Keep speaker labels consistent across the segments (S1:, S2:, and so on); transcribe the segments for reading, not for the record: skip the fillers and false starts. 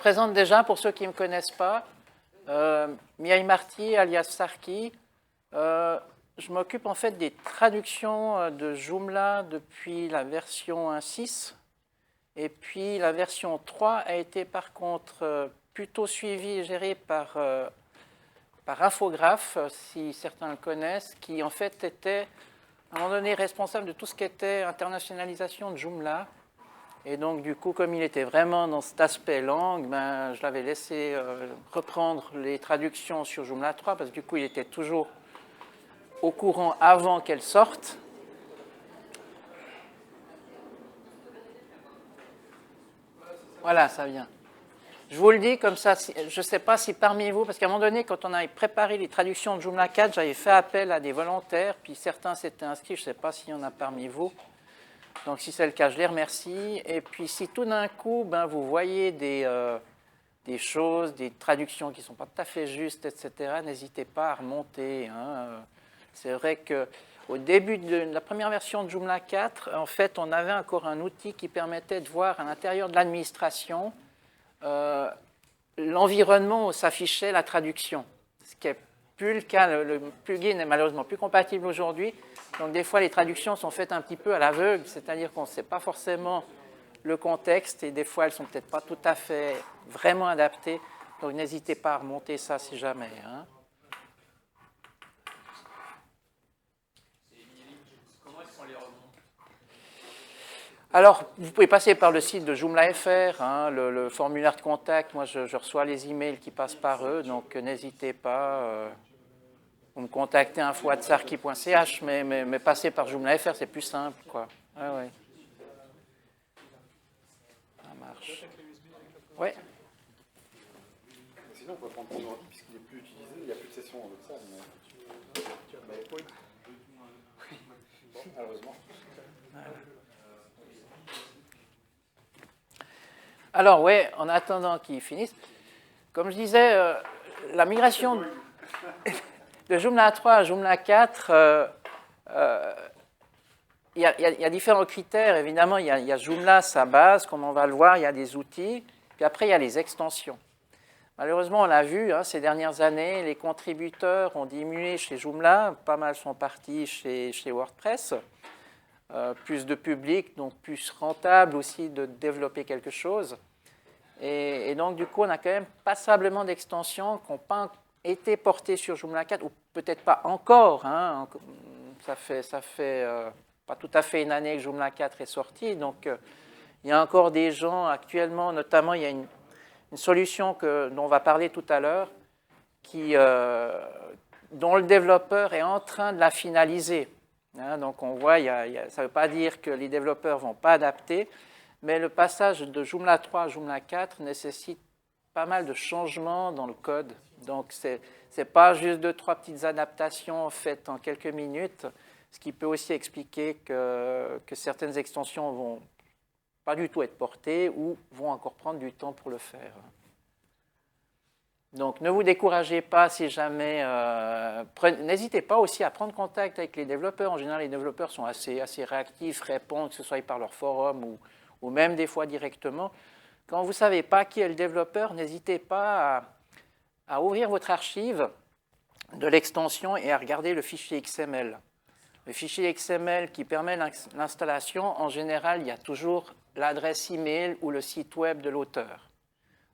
S1: présente déjà pour ceux qui ne me connaissent pas. Mihail Marty, alias Sarki. Je m'occupe en fait des traductions de Joomla depuis la version 1.6. Et puis la version 3 a été par contre plutôt suivie et gérée par Infograph, si certains le connaissent, qui en fait était à un moment donné responsable de tout ce qui était internationalisation de Joomla. Et donc, du coup, comme il était vraiment dans cet aspect langue, je l'avais laissé reprendre les traductions sur Joomla 3, parce que du coup, il était toujours au courant avant qu'elles sortent. Voilà, ça vient. Je vous le dis comme ça, je ne sais pas si parmi vous, parce qu'à un moment donné, quand on avait préparé les traductions de Joomla 4, j'avais fait appel à des volontaires, puis certains s'étaient inscrits, je ne sais pas s'il y en a parmi vous. Donc, si c'est le cas, je les remercie. Et puis, si tout d'un coup, vous voyez des choses, des traductions qui ne sont pas tout à fait justes, etc., n'hésitez pas à remonter. C'est vrai qu'au début de la première version de Joomla 4, en fait, on avait encore un outil qui permettait de voir à l'intérieur de l'administration l'environnement où s'affichait la traduction. Ce qui n'est plus le cas. Le plugin n'est malheureusement plus compatible aujourd'hui. Donc, des fois, les traductions sont faites un petit peu à l'aveugle, c'est-à-dire qu'on ne sait pas forcément le contexte et des fois, elles ne sont peut-être pas tout à fait vraiment adaptées. Donc, n'hésitez pas à remonter ça si jamais.
S2: Comment est-ce qu'on les remonte?
S1: Alors, vous pouvez passer par le site de Joomla FR, le formulaire de contact. Moi, je reçois les emails qui passent par eux, donc n'hésitez pas. Vous me contactez info@sarki.ch, mais passez par Joomla FR, c'est plus simple, quoi. Ouais. Ça marche. Ouais.
S3: Sinon, on peut prendre ton ordi puisqu'il n'est plus utilisé, il n'y a plus de session avec ça. Bon, malheureusement.
S1: Alors, ouais, en attendant qu'ils finissent, comme je disais, la migration de Joomla 3 à Joomla 4, il y a différents critères. Évidemment, il y a Joomla, sa base, comme on va le voir, il y a des outils, puis après, il y a les extensions. Malheureusement, on l'a vu, ces dernières années, les contributeurs ont diminué chez Joomla, pas mal sont partis chez WordPress. Plus de public, donc plus rentable aussi de développer quelque chose. Et donc, du coup, on a quand même passablement d'extensions qui n'ont pas été portées sur Joomla 4, ou peut-être pas encore. Ça fait pas tout à fait une année que Joomla 4 est sorti. Donc, il y a encore des gens actuellement, notamment, il y a une solution dont on va parler tout à l'heure, dont le développeur est en train de la finaliser. Donc on voit, ça ne veut pas dire que les développeurs ne vont pas adapter, mais le passage de Joomla 3 à Joomla 4 nécessite pas mal de changements dans le code. Donc ce n'est pas juste 2-3 petites adaptations faites en quelques minutes, ce qui peut aussi expliquer que certaines extensions ne vont pas du tout être portées ou vont encore prendre du temps pour le faire. Donc, ne vous découragez pas si jamais. N'hésitez pas aussi à prendre contact avec les développeurs. En général, les développeurs sont assez réactifs, répondent, que ce soit par leur forum ou même des fois directement. Quand vous ne savez pas qui est le développeur, n'hésitez pas à ouvrir votre archive de l'extension et à regarder le fichier XML. Le fichier XML qui permet l'installation, en général, il y a toujours l'adresse email ou le site web de l'auteur.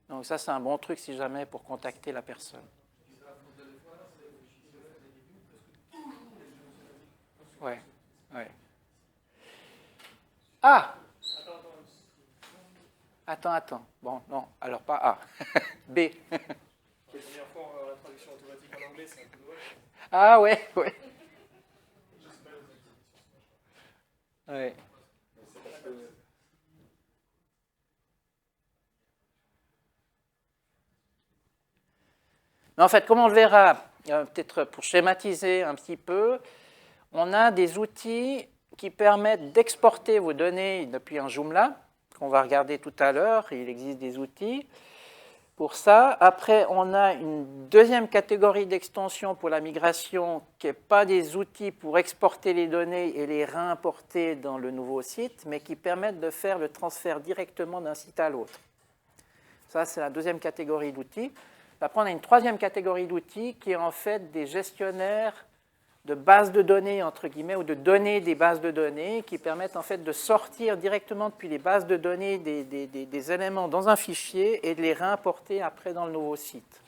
S1: Donc ça, c'est un bon truc si jamais pour contacter la personne. Ouais. Ah! Attends. Bon, non, alors pas A. B.
S2: La première fois, la traduction automatique en anglais, c'est un peu dommage.
S1: Ah ouais. Ouais. Mais en fait, comme on le verra, peut-être pour schématiser un petit peu, on a des outils qui permettent d'exporter vos données depuis un Joomla, qu'on va regarder tout à l'heure. Il existe des outils pour ça. Après, on a une deuxième catégorie d'extensions pour la migration qui n'est pas des outils pour exporter les données et les réimporter dans le nouveau site, mais qui permettent de faire le transfert directement d'un site à l'autre. Ça, c'est la deuxième catégorie d'outils. Après, on a une troisième catégorie d'outils qui est en fait des gestionnaires de bases de données, entre guillemets, ou de données des bases de données qui permettent en fait de sortir directement depuis les bases de données des éléments dans un fichier et de les réimporter après dans le nouveau site.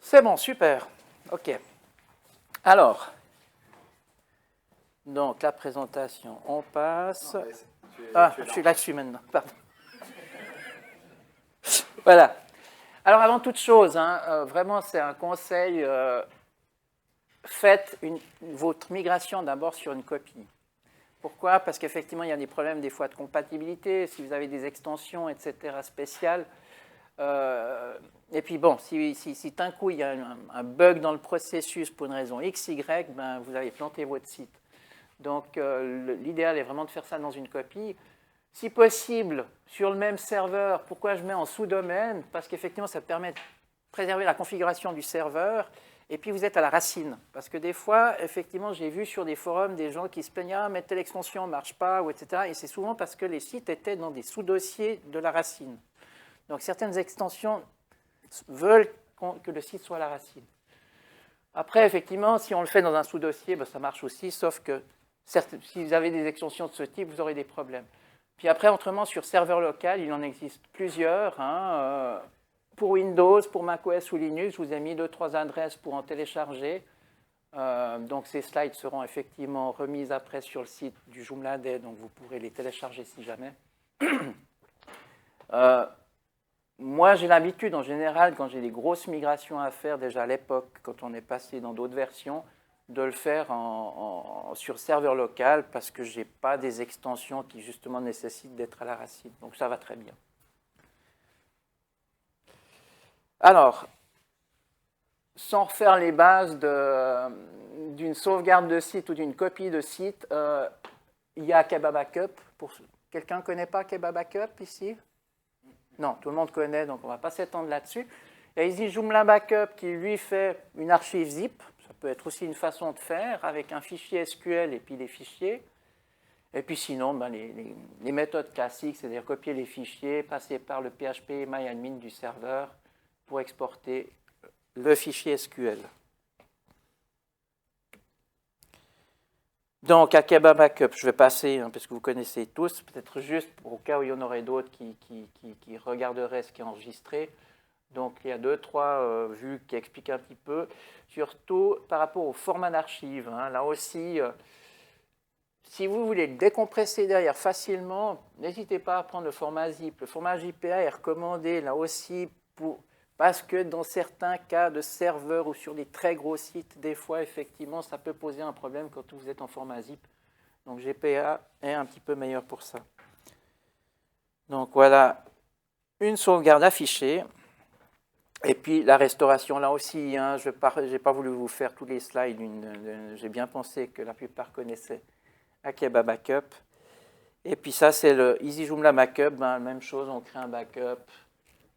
S1: C'est bon, super. OK. Alors, donc la présentation, on passe. Ah, je suis là-dessus maintenant, pardon. Voilà. Alors, avant toute chose, hein, vraiment, c'est un conseil, faites votre migration d'abord sur une copie. Pourquoi? Parce qu'effectivement, il y a des problèmes des fois de compatibilité, si vous avez des extensions, etc., spéciales. Et puis bon, si d'un coup il y a un bug dans le processus pour une raison X, Y, ben, vous avez planté votre site. Donc l'idéal est vraiment de faire ça dans une copie. Si possible, sur le même serveur, pourquoi je mets en sous-domaine? Parce qu'effectivement, ça permet de préserver la configuration du serveur. Et puis vous êtes à la racine. Parce que des fois, effectivement, j'ai vu sur des forums des gens qui se plaignaient, ah, mais telle extension ne marche pas, ou etc. Et c'est souvent parce que les sites étaient dans des sous-dossiers de la racine. Donc certaines extensions veulent que le site soit à la racine. Après, effectivement, si on le fait dans un sous-dossier, ben, ça marche aussi, sauf que si vous avez des extensions de ce type, vous aurez des problèmes. Puis après, autrement, sur serveur local, il en existe plusieurs. Pour Windows, pour macOS ou Linux, je vous ai mis 2-3 adresses pour en télécharger. Donc ces slides seront effectivement remises après sur le site du Joomla Day, donc vous pourrez les télécharger si jamais. Moi, j'ai l'habitude, en général, quand j'ai des grosses migrations à faire, déjà à l'époque, quand on est passé dans d'autres versions, de le faire sur serveur local, parce que je n'ai pas des extensions qui, justement, nécessitent d'être à la racine. Donc, ça va très bien. Alors, sans refaire les bases d'une sauvegarde de site ou d'une copie de site, il y a Akeba Backup. Quelqu'un ne connaît pas Akeba Backup ici? Non, tout le monde connaît, donc on ne va pas s'étendre là-dessus. Il y a ici Joomla Backup qui, lui, fait une archive zip. Ça peut être aussi une façon de faire, avec un fichier SQL et puis les fichiers. Et puis sinon, ben, les méthodes classiques, c'est-à-dire copier les fichiers, passer par le PHP MyAdmin du serveur pour exporter le fichier SQL. Donc, Akeba Backup, je vais passer, parce que vous connaissez tous, peut-être juste au cas où il y en aurait d'autres qui regarderaient ce qui est enregistré. Donc, il y a 2-3 vues qui expliquent un petit peu, surtout par rapport au format d'archive. Là aussi, si vous voulez le décompresser derrière facilement, n'hésitez pas à prendre le format zip. Le format JPA est recommandé, là aussi, parce que dans certains cas de serveurs ou sur des très gros sites, des fois, effectivement, ça peut poser un problème quand vous êtes en format zip. Donc, JPA est un petit peu meilleur pour ça. Donc, voilà une sauvegarde affichée. Et puis, la restauration, là aussi, je n'ai pas voulu vous faire tous les slides. J'ai bien pensé que la plupart connaissaient Akeba Backup. Et puis, ça, c'est le Easy Joomla Backup. Même chose, on crée un backup.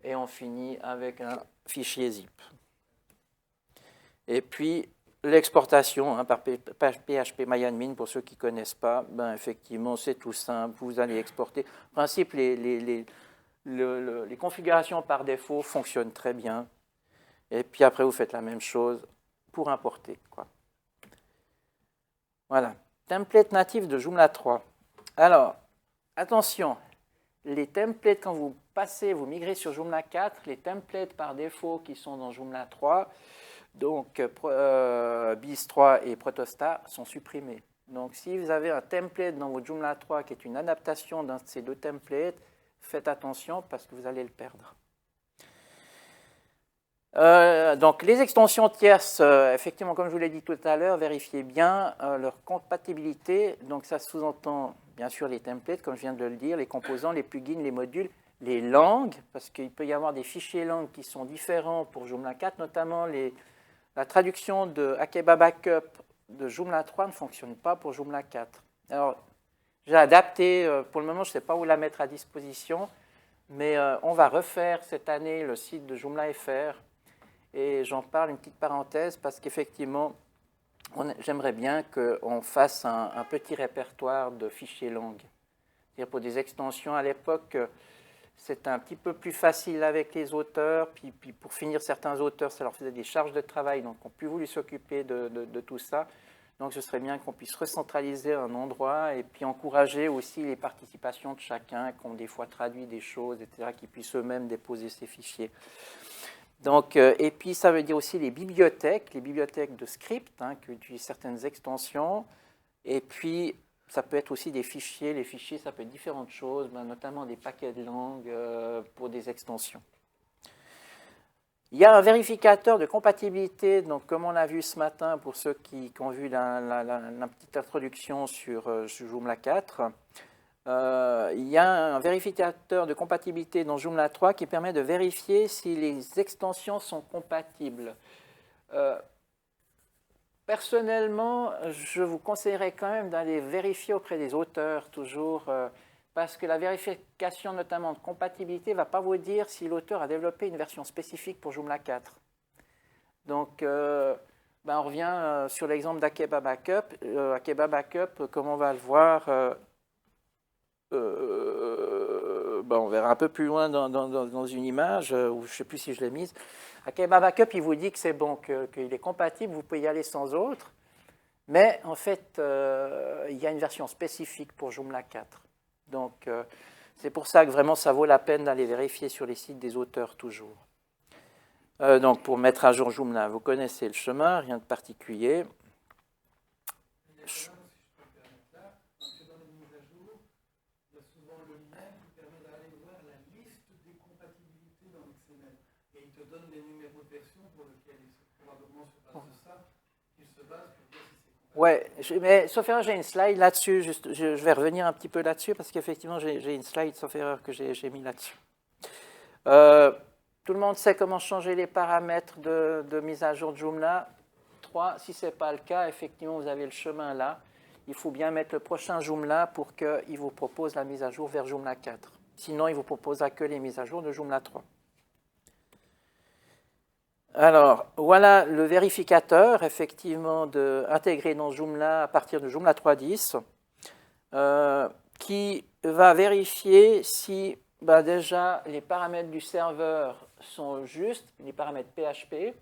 S1: Et on finit avec un fichier zip. Et puis, l'exportation par PHP MyAdmin, pour ceux qui ne connaissent pas, effectivement, c'est tout simple. Vous allez exporter. En principe, les configurations par défaut fonctionnent très bien. Et puis après, vous faites la même chose pour importer. Voilà. Template natif de Joomla 3. Alors, attention. Les templates, quand vous migrez sur Joomla 4, les templates par défaut qui sont dans Joomla 3, donc BIS 3 et Protostar, sont supprimés. Donc si vous avez un template dans votre Joomla 3 qui est une adaptation d'un de ces deux templates, faites attention parce que vous allez le perdre. Donc les extensions tierces, effectivement, comme je vous l'ai dit tout à l'heure, vérifiez bien leur compatibilité. Donc ça sous-entend bien sûr les templates, comme je viens de le dire, les composants, les plugins, les modules, les langues, parce qu'il peut y avoir des fichiers langues qui sont différents pour Joomla 4, notamment la traduction de Akeba Backup de Joomla 3 ne fonctionne pas pour Joomla 4. Alors, j'ai adapté, pour le moment, je ne sais pas où la mettre à disposition, mais on va refaire cette année le site de Joomla FR, et j'en parle une petite parenthèse, parce qu'effectivement, j'aimerais bien qu'on fasse un petit répertoire de fichiers langues. C'est-à-dire pour des extensions, à l'époque, c'était un petit peu plus facile avec les auteurs. Puis pour finir, certains auteurs, ça leur faisait des charges de travail, donc on n'a plus voulu s'occuper de tout ça. Donc ce serait bien qu'on puisse recentraliser un endroit et puis encourager aussi les participations de chacun, qui ont des fois traduit des choses, etc., qui puissent eux-mêmes déposer ces fichiers. Donc, et puis ça veut dire aussi les bibliothèques de script, hein, qui utilisent certaines extensions. Et puis ça peut être aussi des fichiers. Les fichiers, ça peut être différentes choses, notamment des paquets de langues pour des extensions. Il y a un vérificateur de compatibilité, donc comme on l'a vu ce matin pour ceux qui ont vu la petite introduction sur Joomla 4. Il y a un vérificateur de compatibilité dans Joomla 3 qui permet de vérifier si les extensions sont compatibles. Personnellement, je vous conseillerais quand même d'aller vérifier auprès des auteurs toujours, parce que la vérification notamment de compatibilité ne va pas vous dire si l'auteur a développé une version spécifique pour Joomla 4. Donc, on revient sur l'exemple d'Akeba Backup. Akeba Backup, comme on va le voir, on verra un peu plus loin dans une image, où je ne sais plus si je l'ai mise. Akeba Backup, il vous dit que c'est bon, qu'il est compatible, vous pouvez y aller sans autre. Mais en fait, il y a une version spécifique pour Joomla 4. Donc, c'est pour ça que vraiment, ça vaut la peine d'aller vérifier sur les sites des auteurs toujours. Donc, pour mettre à jour Joomla, vous connaissez le chemin, rien de particulier. Ouais, mais sauf erreur, j'ai une slide là-dessus. Je vais revenir un petit peu là-dessus parce qu'effectivement, j'ai une slide, sauf erreur, que j'ai mis là-dessus. Tout le monde sait comment changer les paramètres de mise à jour de Joomla 3. Si ce n'est pas le cas, effectivement, vous avez le chemin là. Il faut bien mettre le prochain Joomla pour qu'il vous propose la mise à jour vers Joomla 4. Sinon, il ne vous proposera que les mises à jour de Joomla 3. Alors, voilà le vérificateur, effectivement, intégré dans Joomla à partir de Joomla 3.10, qui va vérifier si déjà les paramètres du serveur sont justes, les paramètres PHP.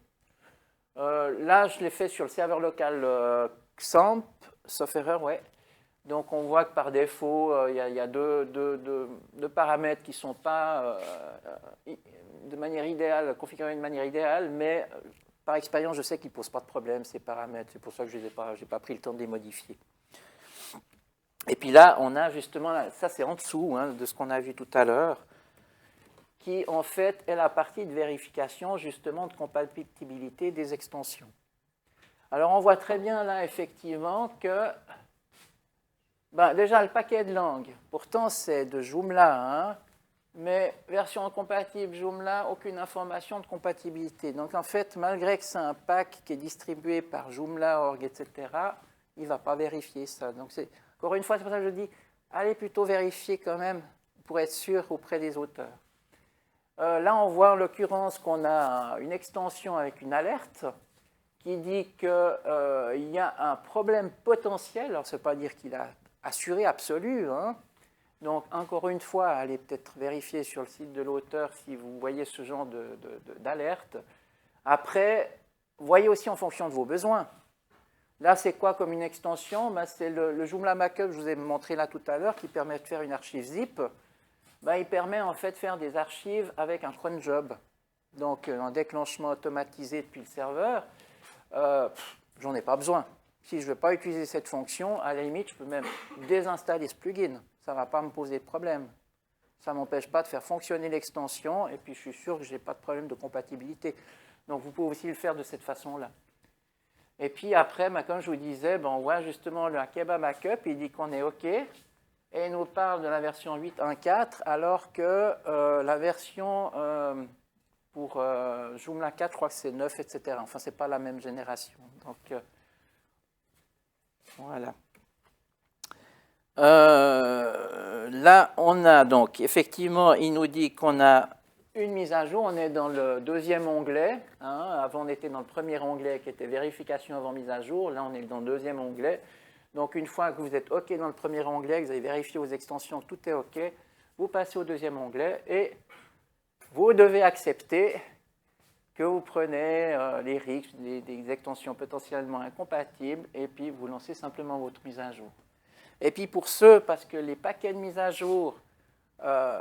S1: Là, je l'ai fait sur le serveur local XAMPP, sauf erreur, ouais. Donc, on voit que par défaut, il y a deux paramètres qui ne sont pas de manière idéale, configurés de manière idéale, mais par expérience, je sais qu'ils ne posent pas de problème, ces paramètres. C'est pour ça que je n'ai pas pris le temps de les modifier. Et puis là, on a justement, ça c'est en dessous de ce qu'on a vu tout à l'heure, qui en fait est la partie de vérification justement de compatibilité des extensions. Alors, on voit très bien là, effectivement, que déjà, le paquet de langues, pourtant, c'est de Joomla, mais version compatible Joomla, aucune information de compatibilité. Donc, en fait, malgré que c'est un pack qui est distribué par Joomla.org, etc., il ne va pas vérifier ça. Donc, encore une fois, c'est pour ça que je dis, allez plutôt vérifier quand même, pour être sûr auprès des auteurs. Là, on voit en l'occurrence qu'on a une extension avec une alerte qui dit qu'il y a un problème potentiel. Alors, ça ne veut pas dire qu'il a assuré absolu. Donc, encore une fois, allez peut-être vérifier sur le site de l'auteur si vous voyez ce genre d'alerte. Après, voyez aussi en fonction de vos besoins. Là, c'est quoi comme une extension? C'est le Joomla Backup, je vous ai montré là tout à l'heure, qui permet de faire une archive zip. Il permet en fait de faire des archives avec un cron job. Donc, un déclenchement automatisé depuis le serveur. J'en ai pas besoin. Si je ne veux pas utiliser cette fonction, à la limite, je peux même désinstaller ce plugin. Ça ne va pas me poser de problème. Ça ne m'empêche pas de faire fonctionner l'extension, et puis je suis sûr que je n'ai pas de problème de compatibilité. Donc, vous pouvez aussi le faire de cette façon-là. Et puis après, comme je vous disais, on voit justement le Akeba Backup, il dit qu'on est OK, et il nous parle de la version 8.1.4, alors que la version pour Joomla 4, je crois que c'est 9, etc. Enfin, ce n'est pas la même génération. Donc, voilà. Là, on a donc, effectivement, il nous dit qu'on a une mise à jour. On est dans le deuxième onglet. Avant, on était dans le premier onglet qui était vérification avant mise à jour. Là, on est dans le deuxième onglet. Donc, une fois que vous êtes OK dans le premier onglet, que vous avez vérifié vos extensions, tout est OK. vous passez au deuxième onglet et vous devez accepter que vous prenez les risques, des extensions potentiellement incompatibles, et puis vous lancez simplement votre mise à jour. Et puis pour ceux, parce que les paquets de mise à jour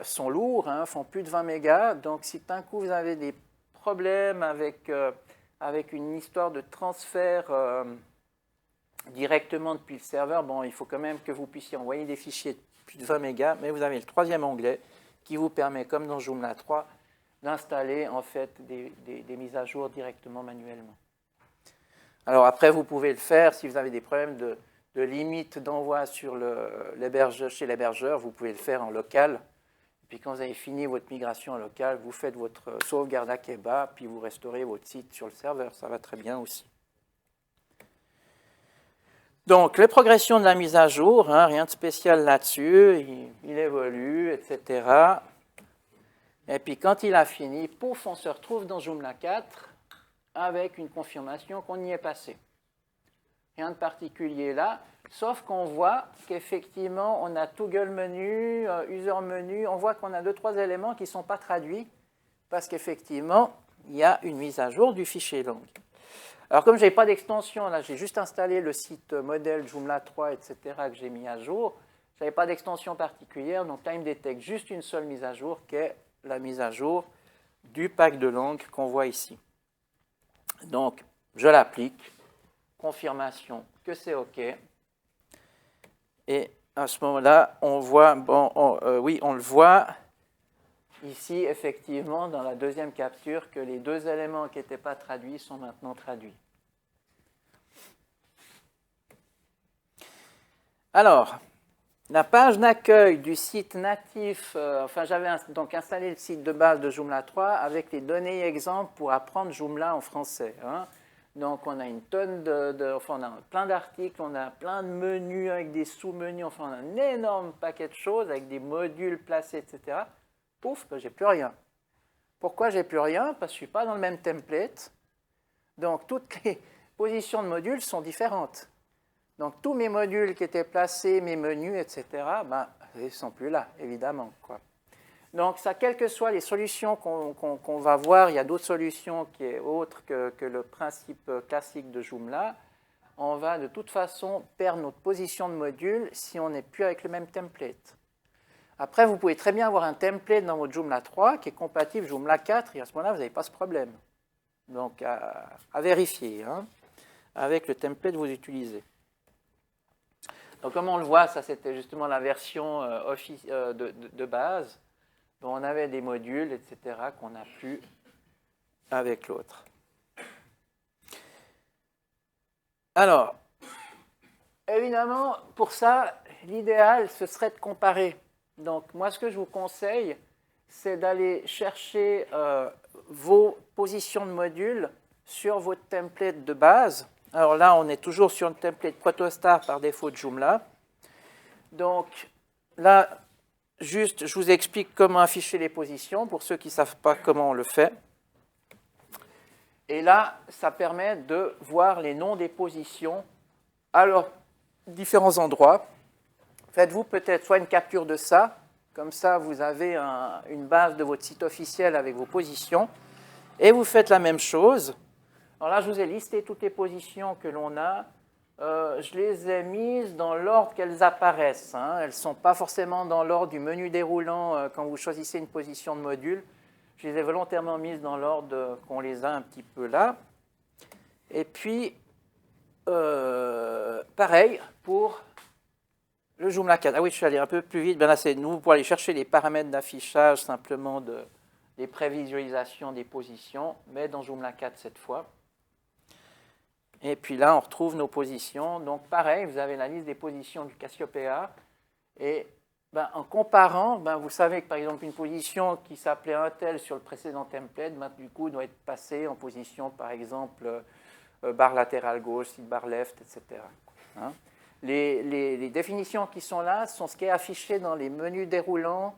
S1: sont lourds, font plus de 20 mégas, donc si d'un coup vous avez des problèmes avec une histoire de transfert directement depuis le serveur, bon, il faut quand même que vous puissiez envoyer des fichiers de plus de 20 mégas, mais vous avez le troisième onglet qui vous permet, comme dans Joomla 3, d'installer en fait des mises à jour directement manuellement. Alors après, vous pouvez le faire si vous avez des problèmes de limite d'envoi chez l'hébergeur, vous pouvez le faire en local. Et puis quand vous avez fini votre migration en local, vous faites votre sauvegarde à Keba, puis vous restaurez votre site sur le serveur. Ça va très bien aussi. Donc, les progressions de la mise à jour, rien de spécial là-dessus, il évolue, etc. Et puis quand il a fini, pouf, on se retrouve dans Joomla 4 avec une confirmation qu'on y est passé. Rien de particulier là, sauf qu'on voit qu'effectivement, on a toggle menu, user menu, on voit qu'on a 2-3 éléments qui ne sont pas traduits parce qu'effectivement, il y a une mise à jour du fichier long. Alors comme je n'ai pas d'extension, là j'ai juste installé le site modèle Joomla 3, etc. que j'ai mis à jour, je n'avais pas d'extension particulière, donc là il me détecte juste une seule mise à jour qui est la mise à jour du pack de langue qu'on voit ici. Donc, je l'applique, confirmation que c'est OK. Et à ce moment-là, on voit, oui, on le voit ici, effectivement, dans la deuxième capture, que les deux éléments qui n'étaient pas traduits sont maintenant traduits. Alors, la page d'accueil du site natif, j'avais donc installé le site de base de Joomla 3 avec les données exemples pour apprendre Joomla en français. Donc on a une tonne on a plein d'articles, on a plein de menus avec des sous-menus, on a un énorme paquet de choses avec des modules placés, etc. Pouf, j'ai plus rien. Pourquoi j'ai plus rien? Parce que je ne suis pas dans le même template. Donc toutes les positions de modules sont différentes. Donc, tous mes modules qui étaient placés, mes menus, etc., ils ne sont plus là, évidemment. Donc, ça, quelles que soient les solutions qu'on va voir, il y a d'autres solutions qui sont autres que le principe classique de Joomla. On va de toute façon perdre notre position de module si on n'est plus avec le même template. Après, vous pouvez très bien avoir un template dans votre Joomla 3 qui est compatible Joomla 4, et à ce moment-là, vous n'avez pas ce problème. Donc, à vérifier avec le template que vous utilisez. Donc, comme on le voit, ça c'était justement la version de base, dont on avait des modules, etc., qu'on n'a plus avec l'autre. Alors, évidemment, pour ça, l'idéal, ce serait de comparer. Donc, moi, ce que je vous conseille, c'est d'aller chercher vos positions de modules sur votre template de base. Alors là, on est toujours sur le template Protostar par défaut de Joomla. Donc là, juste, je vous explique comment afficher les positions pour ceux qui ne savent pas comment on le fait. Et là, ça permet de voir les noms des positions à leurs différents endroits. Faites-vous peut-être soit une capture de ça, comme ça vous avez une base de votre site officiel avec vos positions, et vous faites la même chose. Alors là, je vous ai listé toutes les positions que l'on a. Je les ai mises dans l'ordre qu'elles apparaissent. Elles ne sont pas forcément dans l'ordre du menu déroulant quand vous choisissez une position de module. Je les ai volontairement mises dans l'ordre qu'on les a un petit peu là. Et puis, pareil pour le Joomla 4. Ah oui, je suis allé un peu plus vite. Là, c'est nous pour aller chercher les paramètres d'affichage simplement des prévisualisations des positions, mais dans Joomla 4 cette fois. Et puis là, on retrouve nos positions. Donc, pareil, vous avez la liste des positions du Cassiopeia. Et en comparant, vous savez que, par exemple, une position qui s'appelait un tel sur le précédent template, du coup, doit être passée en position, par exemple, barre latérale gauche, barre left, etc. Les définitions qui sont là sont ce qui est affiché dans les menus déroulants,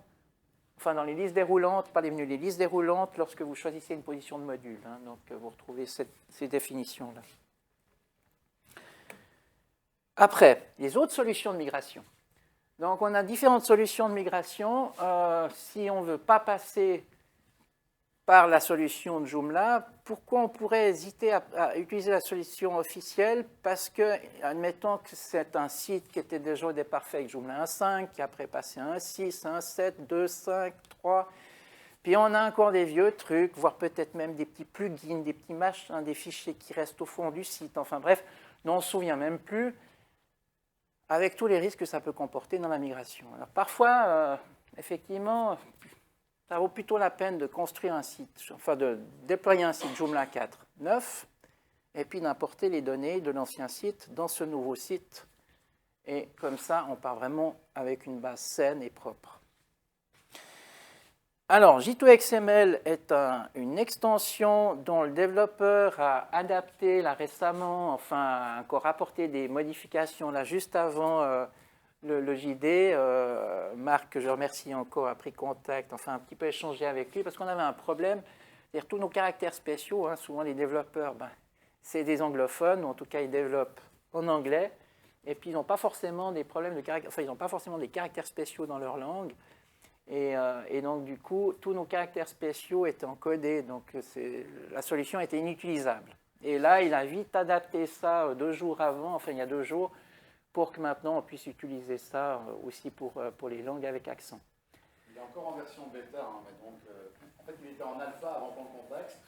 S1: dans les listes déroulantes, pas les menus, les listes déroulantes lorsque vous choisissez une position de module. Donc, vous retrouvez ces définitions-là. Après, les autres solutions de migration. Donc, on a différentes solutions de migration. Si on ne veut pas passer par la solution de Joomla, pourquoi on pourrait hésiter à utiliser la solution officielle? Parce que, admettons que c'est un site qui était déjà au départ fait avec Joomla 1.5, qui après passé à 1.6, 1.7, 2.5, 3. Puis on a encore des vieux trucs, voire peut-être même des petits plugins, des petits machins, des fichiers qui restent au fond du site. Enfin bref, on ne se souvient même plus, avec tous les risques que ça peut comporter dans la migration. Alors parfois, effectivement, ça vaut plutôt la peine de construire un site, enfin de déployer un site Joomla 4 neuf, et puis d'importer les données de l'ancien site dans ce nouveau site. Et comme ça, on part vraiment avec une base saine et propre. Alors, J2XML est une extension dont le développeur a adapté là récemment, enfin a encore apporté des modifications là juste avant le JD. Marc, que je remercie encore, a pris contact, enfin un petit peu échangé avec lui parce qu'on avait un problème. C'est-à-dire tous nos caractères spéciaux, hein, souvent les développeurs, c'est des anglophones, ou en tout cas ils développent en anglais, et puis ils n'ont pas forcément des problèmes de caractères, enfin ils n'ont pas forcément des caractères spéciaux dans leur langue. Et donc, du coup, tous nos caractères spéciaux étaient encodés, donc la solution était inutilisable. Et là, il a vite adapté ça 2 jours avant, enfin il y a 2 jours, pour que maintenant on puisse utiliser ça aussi pour les langues avec accent.
S3: Il est encore en version bêta, hein, mais donc, en fait il était en alpha avant qu'on le contacte.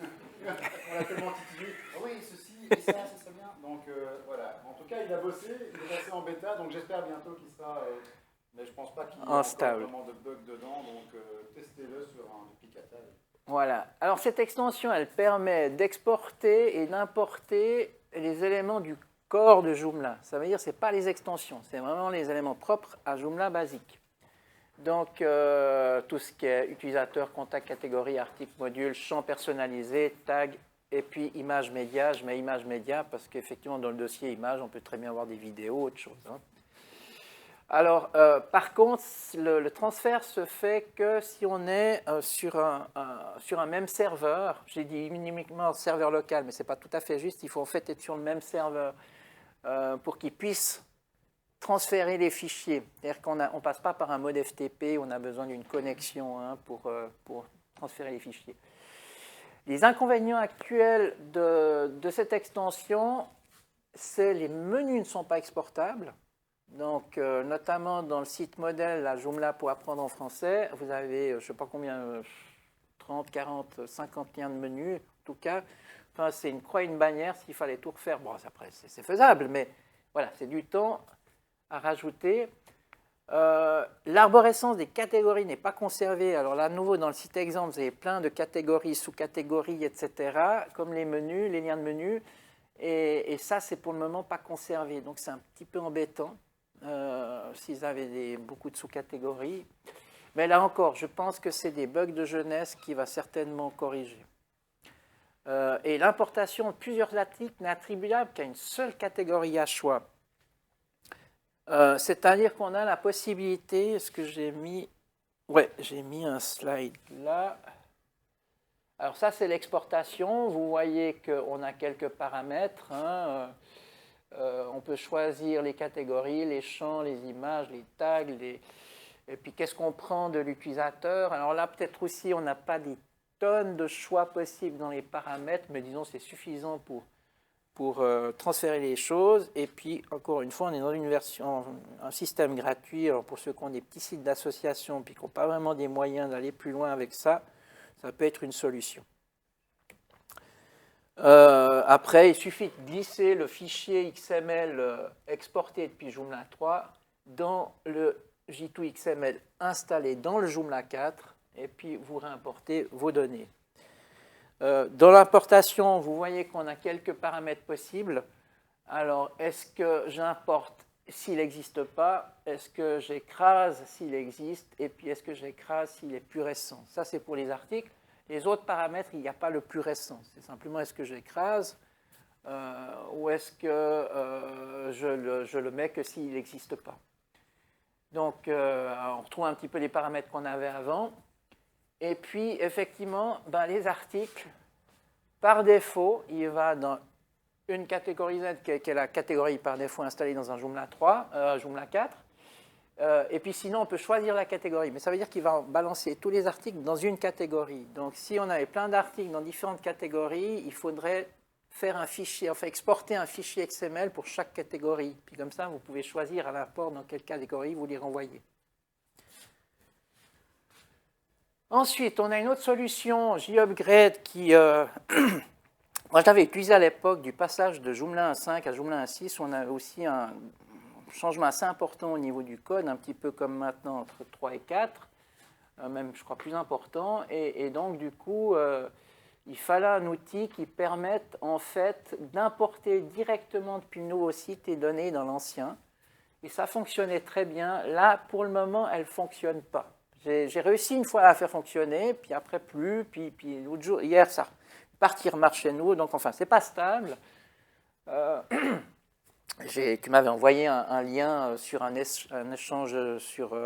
S3: On l'a tellement titillé. Ah oui, ceci et ça, ça serait bien. Donc voilà, en tout cas il a bossé, il est passé en bêta, donc j'espère bientôt qu'il sera... mais je ne pense pas qu'il y ait encore vraiment de bugs dedans, donc testez-le sur un duplicata.
S1: Voilà. Alors cette extension, elle permet d'exporter et d'importer les éléments du corps de Joomla. Ça veut dire que ce n'est pas les extensions, c'est vraiment les éléments propres à Joomla basique. Donc tout ce qui est utilisateur, contact, catégorie, article, module, champ personnalisé, tag, et puis image média. Je mets image média parce qu'effectivement dans le dossier image, on peut très bien avoir des vidéos, autre chose. Hein. Alors, par contre, le transfert se fait que si on est sur un même serveur. J'ai dit uniquement serveur local, mais ce n'est pas tout à fait juste. Il faut en fait être sur le même serveur pour qu'il puisse transférer les fichiers. C'est-à-dire qu'on ne passe pas par un mode FTP, on a besoin d'une connexion pour transférer les fichiers. Les inconvénients actuels de cette extension, c'est les menus ne sont pas exportables. Donc, notamment dans le site modèle, la Joomla pour apprendre en français, vous avez, je ne sais pas combien, 30, 40, 50 liens de menus, en tout cas. Enfin, c'est une croix et une bannière, s'il fallait tout refaire. Bon, après, c'est faisable, mais voilà, c'est du temps à rajouter. L'arborescence des catégories n'est pas conservée. Alors là, à nouveau, dans le site exemple, vous avez plein de catégories, sous-catégories, etc., comme les menus, les liens de menus. Et ça, c'est pour le moment pas conservé. Donc, c'est un petit peu embêtant. S'ils avaient beaucoup de sous-catégories. Mais là encore, je pense que c'est des bugs de jeunesse qui va certainement corriger. Et l'importation de plusieurs articles n'est attribuable qu'à une seule catégorie à choix. C'est-à-dire qu'on a la possibilité, est-ce que j'ai mis... Ouais, j'ai mis un slide là. Alors ça, c'est l'exportation. Vous voyez qu'on a quelques paramètres. Hein. On peut choisir les catégories, les champs, les images, les tags, et puis qu'est-ce qu'on prend de l'utilisateur. Alors là, peut-être aussi, on n'a pas des tonnes de choix possibles dans les paramètres, mais disons c'est suffisant pour transférer les choses. Et puis, encore une fois, on est dans une version, un système gratuit. Alors pour ceux qui ont des petits sites d'association puis qui n'ont pas vraiment des moyens d'aller plus loin avec ça, ça peut être une solution. Après, il suffit de glisser le fichier XML exporté depuis Joomla 3 dans le J2XML installé dans le Joomla 4 et puis vous réimportez vos données. Dans l'importation, vous voyez qu'on a quelques paramètres possibles. Alors, est-ce que j'importe s'il n'existe pas? Est-ce que j'écrase s'il existe? Et puis, est-ce que j'écrase s'il est plus récent? Ça, c'est pour les articles. Les autres paramètres, il n'y a pas le plus récent. C'est simplement est-ce que j'écrase ou est-ce que je le mets que s'il n'existe pas. Donc, on retrouve un petit peu les paramètres qu'on avait avant. Et puis, effectivement, les articles, par défaut, il va dans une catégorie Z qui est la catégorie par défaut installée dans un Joomla 4. Et puis sinon, on peut choisir la catégorie. Mais ça veut dire qu'il va balancer tous les articles dans une catégorie. Donc si on avait plein d'articles dans différentes catégories, il faudrait faire un fichier, enfin exporter un fichier XML pour chaque catégorie. Puis comme ça, vous pouvez choisir à l'import dans quelle catégorie vous les renvoyez. Ensuite, on a une autre solution, JUpgrade, qui... moi, je l'avais utilisé à l'époque du passage de Joomla 1.5 à Joomla 1.6, où on avait aussi un changement assez important au niveau du code, un petit peu comme maintenant entre 3 et 4, même, je crois, plus important. Et donc, du coup, il fallait un outil qui permette, en fait, d'importer directement depuis le nouveau site les données dans l'ancien. Et ça fonctionnait très bien. Là, pour le moment, elle ne fonctionne pas. J'ai réussi une fois à la faire fonctionner, puis après plus, puis l'autre jour, hier, ça partir marche chez nous, donc enfin, c'est pas stable. Tu m'avais envoyé un lien sur un échange sur...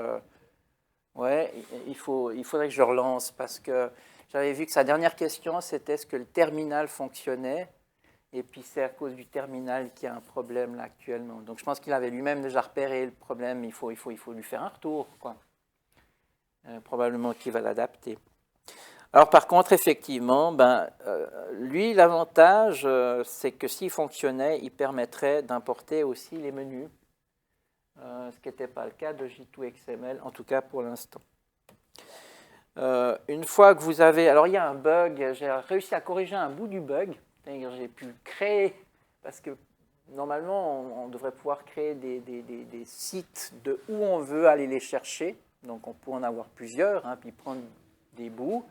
S1: ouais, il faudrait que je relance, parce que j'avais vu que sa dernière question, c'était est-ce que le terminal fonctionnait, et puis c'est à cause du terminal qu'il y a un problème là actuellement. Donc je pense qu'il avait lui-même déjà repéré le problème, il faut lui faire un retour, quoi. Probablement qu'il va l'adapter. Alors par contre, effectivement, lui, l'avantage, c'est que s'il fonctionnait, il permettrait d'importer aussi les menus, ce qui n'était pas le cas de J2XML, en tout cas pour l'instant. Une fois que vous avez... Alors il y a un bug, j'ai réussi à corriger un bout du bug, c'est-à-dire j'ai pu créer, parce que normalement, on devrait pouvoir créer des sites de où on veut aller les chercher. Donc on peut en avoir plusieurs, hein, puis prendre des bouts.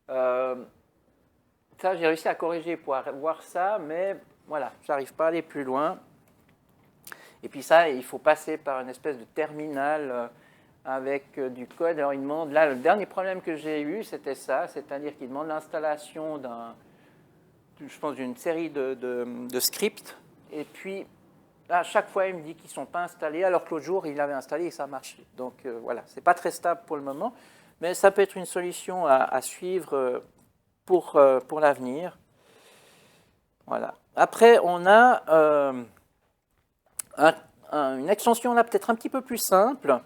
S1: Ça, j'ai réussi à corriger pour voir ça, mais voilà, je n'arrive pas à aller plus loin. Et puis ça, il faut passer par une espèce de terminal avec du code. Alors il demande, là, le dernier problème que j'ai eu, c'était ça, c'est-à-dire qu'il demande l'installation d'une série de scripts, et puis à chaque fois, il me dit qu'ils ne sont pas installés, alors que l'autre jour, il l'avait installé et ça marchait. Donc voilà, ce n'est pas très stable pour le moment, mais ça peut être une solution à suivre pour l'avenir. Voilà. Après, on a une extension là peut-être un petit peu plus simple,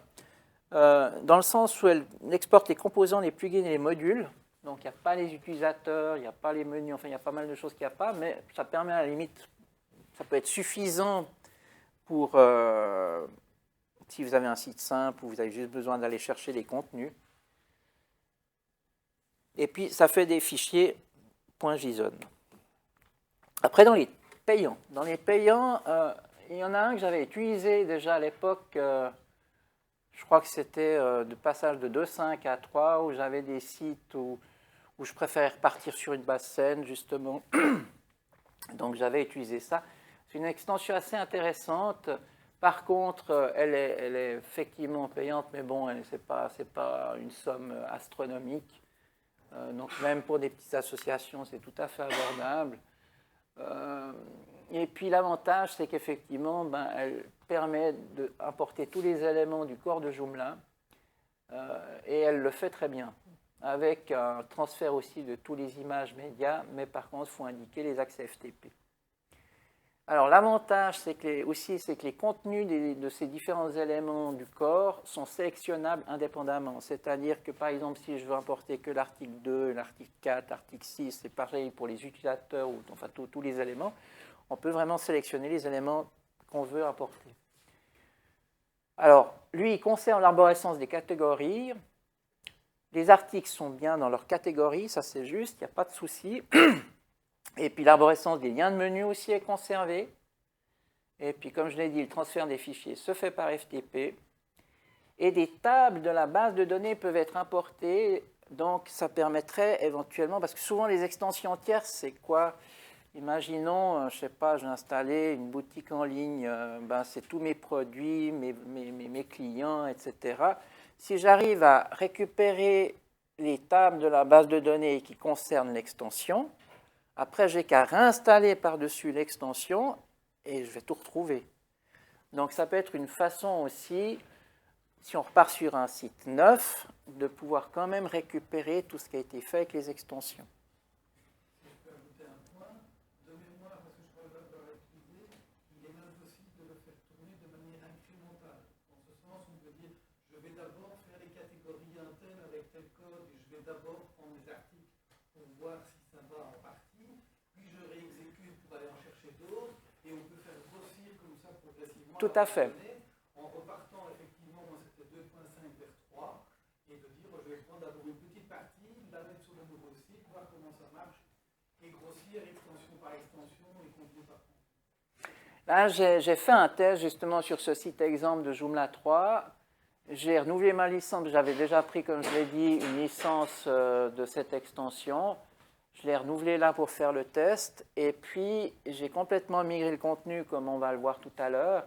S1: dans le sens où elle exporte les composants, les plugins et les modules. Donc il n'y a pas les utilisateurs, il n'y a pas les menus, enfin il y a pas mal de choses qu'il n'y a pas, mais ça permet à la limite, ça peut être suffisant pour, si vous avez un site simple où vous avez juste besoin d'aller chercher les contenus. Et puis, ça fait des fichiers .json. Après, dans les payants, il y en a un que j'avais utilisé déjà à l'époque, je crois que c'était de passage de 2.5 à 3, où j'avais des sites où je préférais partir sur une base saine, justement. Donc, j'avais utilisé ça. C'est une extension assez intéressante. Par contre, elle est effectivement payante, mais bon, ce n'est pas une somme astronomique. Donc même pour des petites associations, c'est tout à fait abordable. Et puis l'avantage, c'est qu'effectivement, elle permet d'importer tous les éléments du corps de Joomla, et elle le fait très bien, avec un transfert aussi de tous les images médias, mais par contre, il faut indiquer les accès FTP. Alors l'avantage, c'est que les contenus de ces différents éléments du corps sont sélectionnables indépendamment. C'est-à-dire que par exemple, si je veux importer que l'article 2, l'article 4, l'article 6, c'est pareil pour les utilisateurs, ou enfin tous les éléments, on peut vraiment sélectionner les éléments qu'on veut importer. Alors, lui, il conserve l'arborescence des catégories. Les articles sont bien dans leur catégorie, ça c'est juste, il n'y a pas de souci. Et puis l'arborescence des liens de menu aussi est conservée. Et puis comme je l'ai dit, le transfert des fichiers se fait par FTP. Et des tables de la base de données peuvent être importées. Donc ça permettrait éventuellement, parce que souvent les extensions tierces, c'est quoi? Imaginons, je ne sais pas, j'ai installé une boutique en ligne, c'est tous mes produits, mes clients, etc. Si j'arrive à récupérer les tables de la base de données qui concernent l'extension, après, j'ai qu'à réinstaller par-dessus l'extension et je vais tout retrouver. Donc, ça peut être une façon aussi, si on repart sur un site neuf, de pouvoir quand même récupérer tout ce qui a été fait avec les extensions.
S4: Si je peux ajouter un point, de mémoire, parce que je ne pourrais pas l'utiliser, il est même possible de le faire tourner de manière incrémentale. En ce sens, on je vais d'abord faire les catégories un tel avec tel code, et je vais d'abord prendre les articles pour voir si ça va en partie, puis je réexécute pour aller en chercher d'autres, et on peut faire grossir comme ça progressivement.
S1: Tout à fait.
S4: En repartant effectivement, moi c'était 2.5 vers 3, et de dire je vais prendre d'abord une petite partie, la mettre sur le nouveau site, voir comment ça marche, et grossir extension par extension et contenu par contenu.
S1: Là, j'ai fait un test justement sur ce site exemple de Joomla 3. J'ai renouvelé ma licence. J'avais déjà pris, comme je l'ai dit, une licence de cette extension. Je l'ai renouvelée là pour faire le test. Et puis, j'ai complètement migré le contenu, comme on va le voir tout à l'heure.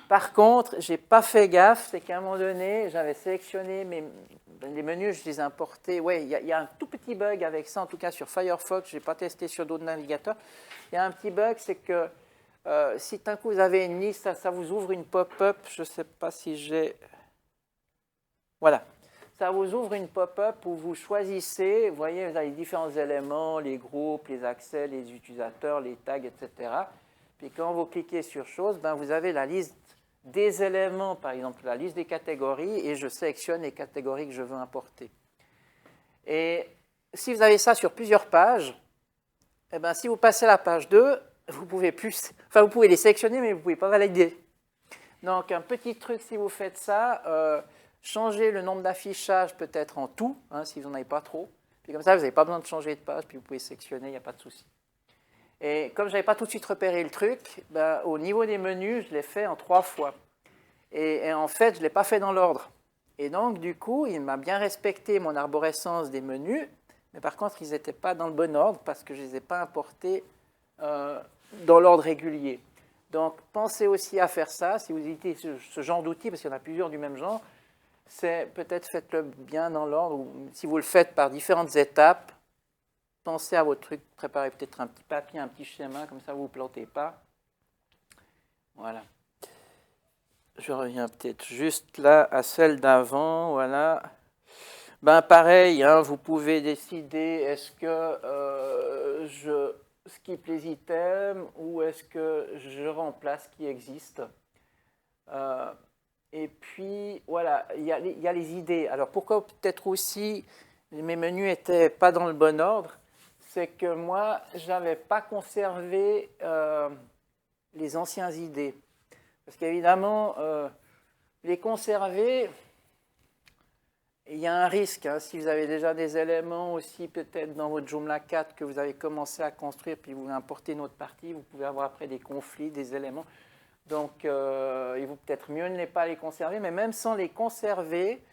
S1: Par contre, je n'ai pas fait gaffe. C'est qu'à un moment donné, j'avais sélectionné les menus, je les ai importés. Oui, il y a un tout petit bug avec ça, en tout cas sur Firefox. Je n'ai pas testé sur d'autres navigateurs. Il y a un petit bug, c'est que si d'un coup vous avez une liste, ça vous ouvre une pop-up. Je ne sais pas si j'ai... Voilà. Ça vous ouvre une pop-up où vous choisissez, vous voyez, vous avez les différents éléments, les groupes, les accès, les utilisateurs, les tags, etc. Puis quand vous cliquez sur chose, ben vous avez la liste des éléments, par exemple la liste des catégories, et je sélectionne les catégories que je veux importer. Et si vous avez ça sur plusieurs pages, eh ben, si vous passez à la page 2, vous pouvez les sélectionner, mais vous ne pouvez pas valider. Donc, un petit truc, si vous faites ça, changez le nombre d'affichages peut-être en tout, hein, si vous n'en avez pas trop. Puis comme ça, vous n'avez pas besoin de changer de page, puis vous pouvez sélectionner, il n'y a pas de souci. Et comme je n'avais pas tout de suite repéré le truc, ben, au niveau des menus, je l'ai fait en 3 fois. Et en fait, je ne l'ai pas fait dans l'ordre. Et donc, du coup, il m'a bien respecté mon arborescence des menus, mais par contre, ils n'étaient pas dans le bon ordre parce que je ne les ai pas importés dans l'ordre régulier. Donc, pensez aussi à faire ça. Si vous utilisez ce genre d'outils, parce qu'il y en a plusieurs du même genre, c'est peut-être faites-le bien dans l'ordre, ou si vous le faites par différentes étapes, pensez à votre truc, préparez peut-être un petit papier, un petit schéma, comme ça vous ne vous plantez pas. Voilà. Je reviens peut-être juste là à celle d'avant, voilà. Ben pareil, hein, vous pouvez décider est-ce que je skip les items ou est-ce que je remplace ce qui existe. Et puis, voilà, il y a les idées. Alors, pourquoi peut-être aussi mes menus n'étaient pas dans le bon ordre? C'est que moi, je n'avais pas conservé les anciens idées. Parce qu'évidemment, les conserver, il y a un risque. Hein, si vous avez déjà des éléments aussi, peut-être dans votre Joomla 4 que vous avez commencé à construire, puis vous importez une autre partie, vous pouvez avoir après des conflits, des éléments. Donc, il vaut peut-être mieux ne pas les conserver, mais même sans les conserver,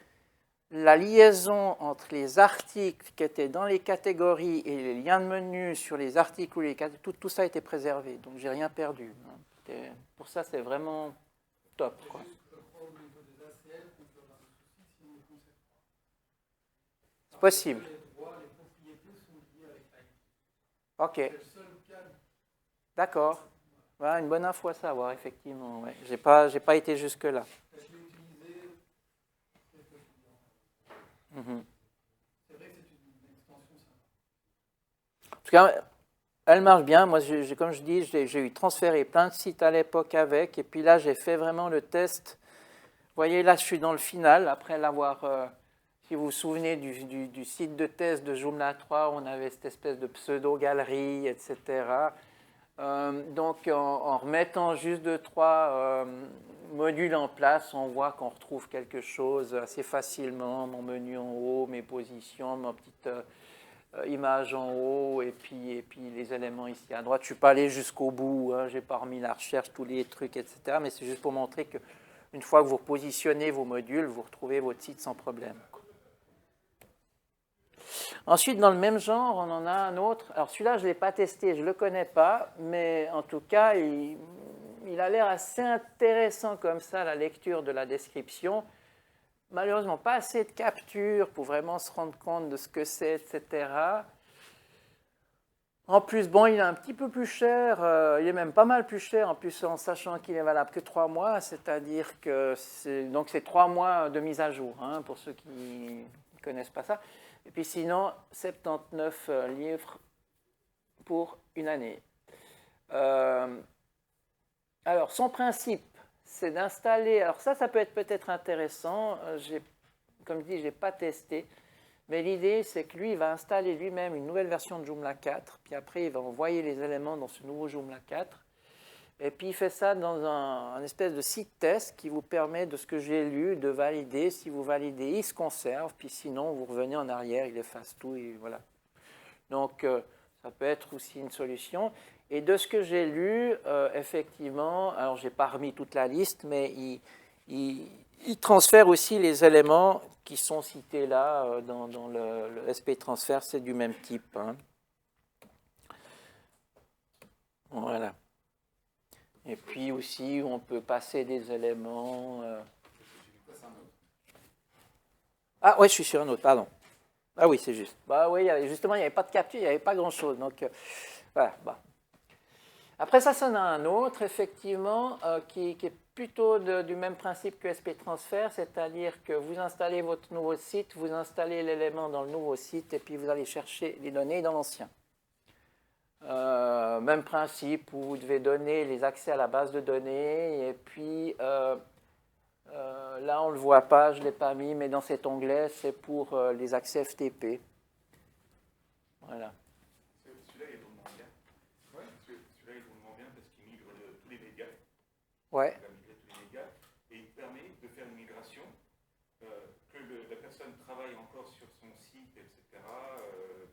S1: la liaison entre les articles qui étaient dans les catégories et les liens de menu sur les articles ou les catégories, tout ça a été préservé. Donc, je n'ai rien perdu. Pour ça, c'est vraiment top, quoi. C'est possible. Ok. D'accord. Voilà, une bonne info à savoir, effectivement. Ouais. J'ai pas été jusque-là. C'est vrai que c'est une extension sympa. En tout cas, elle marche bien. Moi, comme je dis, j'ai eu transféré plein de sites à l'époque avec. Et puis là, j'ai fait vraiment le test. Vous voyez, là, je suis dans le final. Après l'avoir, si vous vous souvenez du site de test de Joomla 3, on avait cette espèce de pseudo-galerie, etc. Donc, en remettant juste 2-3 modules en place, on voit qu'on retrouve quelque chose assez facilement. Mon menu en haut, mes positions, ma petite image en haut, et puis les éléments ici à droite. Je ne suis pas allé jusqu'au bout, hein, je n'ai pas remis la recherche, tous les trucs, etc. Mais c'est juste pour montrer qu'une fois que vous positionnez vos modules, vous retrouvez votre site sans problème. Ensuite, dans le même genre, on en a un autre. Alors celui-là, je ne l'ai pas testé, je ne le connais pas, mais en tout cas, il a l'air assez intéressant comme ça, la lecture de la description. Malheureusement, pas assez de captures pour vraiment se rendre compte de ce que c'est, etc. En plus, bon, il est un petit peu plus cher, il est même pas mal plus cher, en plus en sachant qu'il est valable que 3 mois, c'est-à-dire que c'est 3 mois de mise à jour, hein, pour ceux qui ne connaissent pas ça. Et puis sinon, 79 livres pour une année. Alors, son principe, c'est d'installer, alors ça peut être peut-être intéressant, comme je dis, je n'ai pas testé, mais l'idée c'est que lui, il va installer lui-même une nouvelle version de Joomla 4, puis après il va envoyer les éléments dans ce nouveau Joomla 4, et puis il fait ça dans un espèce de site test qui vous permet, de ce que j'ai lu, de valider. Si vous validez, il se conserve, puis sinon vous revenez en arrière, il efface tout, et voilà. Donc ça peut être aussi une solution. Et de ce que j'ai lu, effectivement, alors je n'ai pas remis toute la liste, mais il transfère aussi les éléments qui sont cités là dans le SP transfert, c'est du même type. Hein. Voilà. Et puis aussi, on peut passer des éléments. Ah oui, je suis sur un autre, pardon. Ah oui, c'est juste. Bah oui, justement, il n'y avait pas de capture, il n'y avait pas grand-chose. Donc voilà. Bah. Après ça, ça en a un autre, effectivement, qui est plutôt du même principe que SP Transfer, c'est-à-dire que vous installez votre nouveau site, vous installez l'élément dans le nouveau site, et puis vous allez chercher les données dans l'ancien. Même principe où vous devez donner les accès à la base de données, et puis là on ne le voit pas, je ne l'ai pas mis, mais dans cet onglet c'est pour les accès FTP. Voilà.
S5: Celui-là il tourne moins bien. Ouais. Celui-là il tourne moins bien parce qu'il migre de tous les médias.
S1: Ouais.
S5: Il va migrer tous les médias et il permet de faire une migration, que la personne travaille encore sur son site, etc.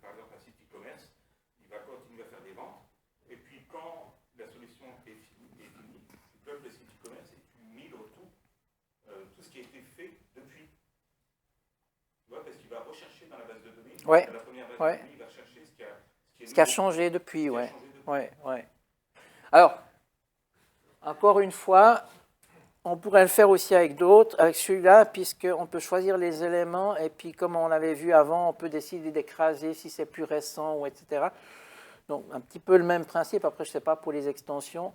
S5: Par exemple un site e-commerce. Il va continuer à faire des ventes, et puis quand la solution est finie, tu bloques le site e-commerce et tu migres tout ce qui a été fait depuis. Tu vois, parce qu'il va rechercher dans la base de données,
S1: ouais.
S5: Dans la première base
S1: ouais.
S5: de données, il va chercher
S1: ce qui a changé depuis. Ouais. Ouais. Ouais. Alors, encore une fois, on pourrait le faire aussi avec d'autres, avec celui-là, puisqu'on peut choisir les éléments, et puis comme on l'avait vu avant, on peut décider d'écraser si c'est plus récent, ou etc. Donc, un petit peu le même principe. Après, je ne sais pas pour les extensions.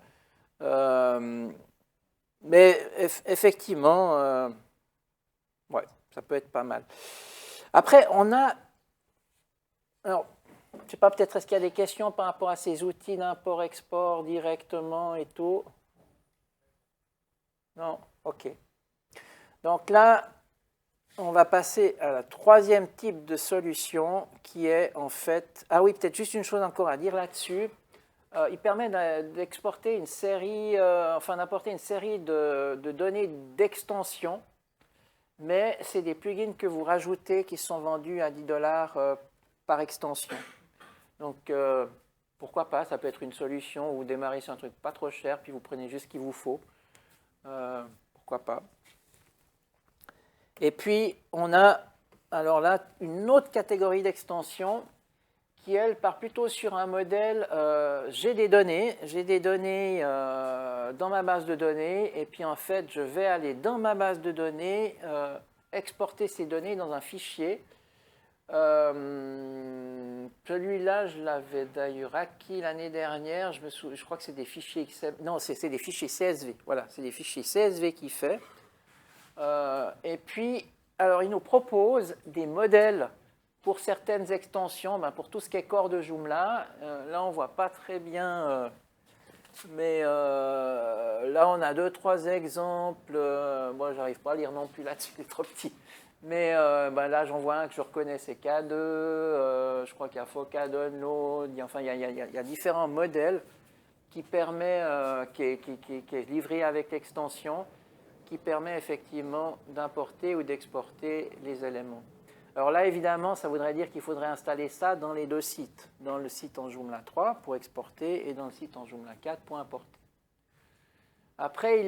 S1: Mais effectivement, ouais, ça peut être pas mal. Après, on a... Alors, je ne sais pas, peut-être est-ce qu'il y a des questions par rapport à ces outils d'import-export directement et tout? Non? OK. Donc là, on va passer à la troisième type de solution qui est en fait... Ah oui, peut-être juste une chose encore à dire là-dessus. Il permet d'exporter une série, d'importer une série de données d'extension, mais c'est des plugins que vous rajoutez qui sont vendus à 10 $ par extension. Donc, pourquoi pas, ça peut être une solution où vous démarrez sur un truc pas trop cher, puis vous prenez juste ce qu'il vous faut. Pourquoi pas. Et puis, on a, alors là, une autre catégorie d'extensions qui, elle, part plutôt sur un modèle, j'ai des données dans ma base de données, et puis en fait, je vais aller dans ma base de données, exporter ces données dans un fichier. Celui-là, je l'avais d'ailleurs acquis l'année dernière, je crois que c'est des fichiers XML, non, c'est des fichiers CSV, voilà, c'est des fichiers CSV qu'il fait. Et puis, alors, il nous propose des modèles pour certaines extensions, pour tout ce qui est corps de Joomla. Là, on ne voit pas très bien, mais là, on a 2-3 exemples. Moi, je n'arrive pas à lire non plus là-dessus, il est trop petit. Mais là, j'en vois un que je reconnais, c'est K2. Je crois qu'il y a Foca Download. Enfin, il y a différents modèles qui permet, qui est livré avec l'extension, qui permet effectivement d'importer ou d'exporter les éléments. Alors là, évidemment, ça voudrait dire qu'il faudrait installer ça dans les deux sites, dans le site en Joomla 3 pour exporter et dans le site en Joomla 4 pour importer. Après,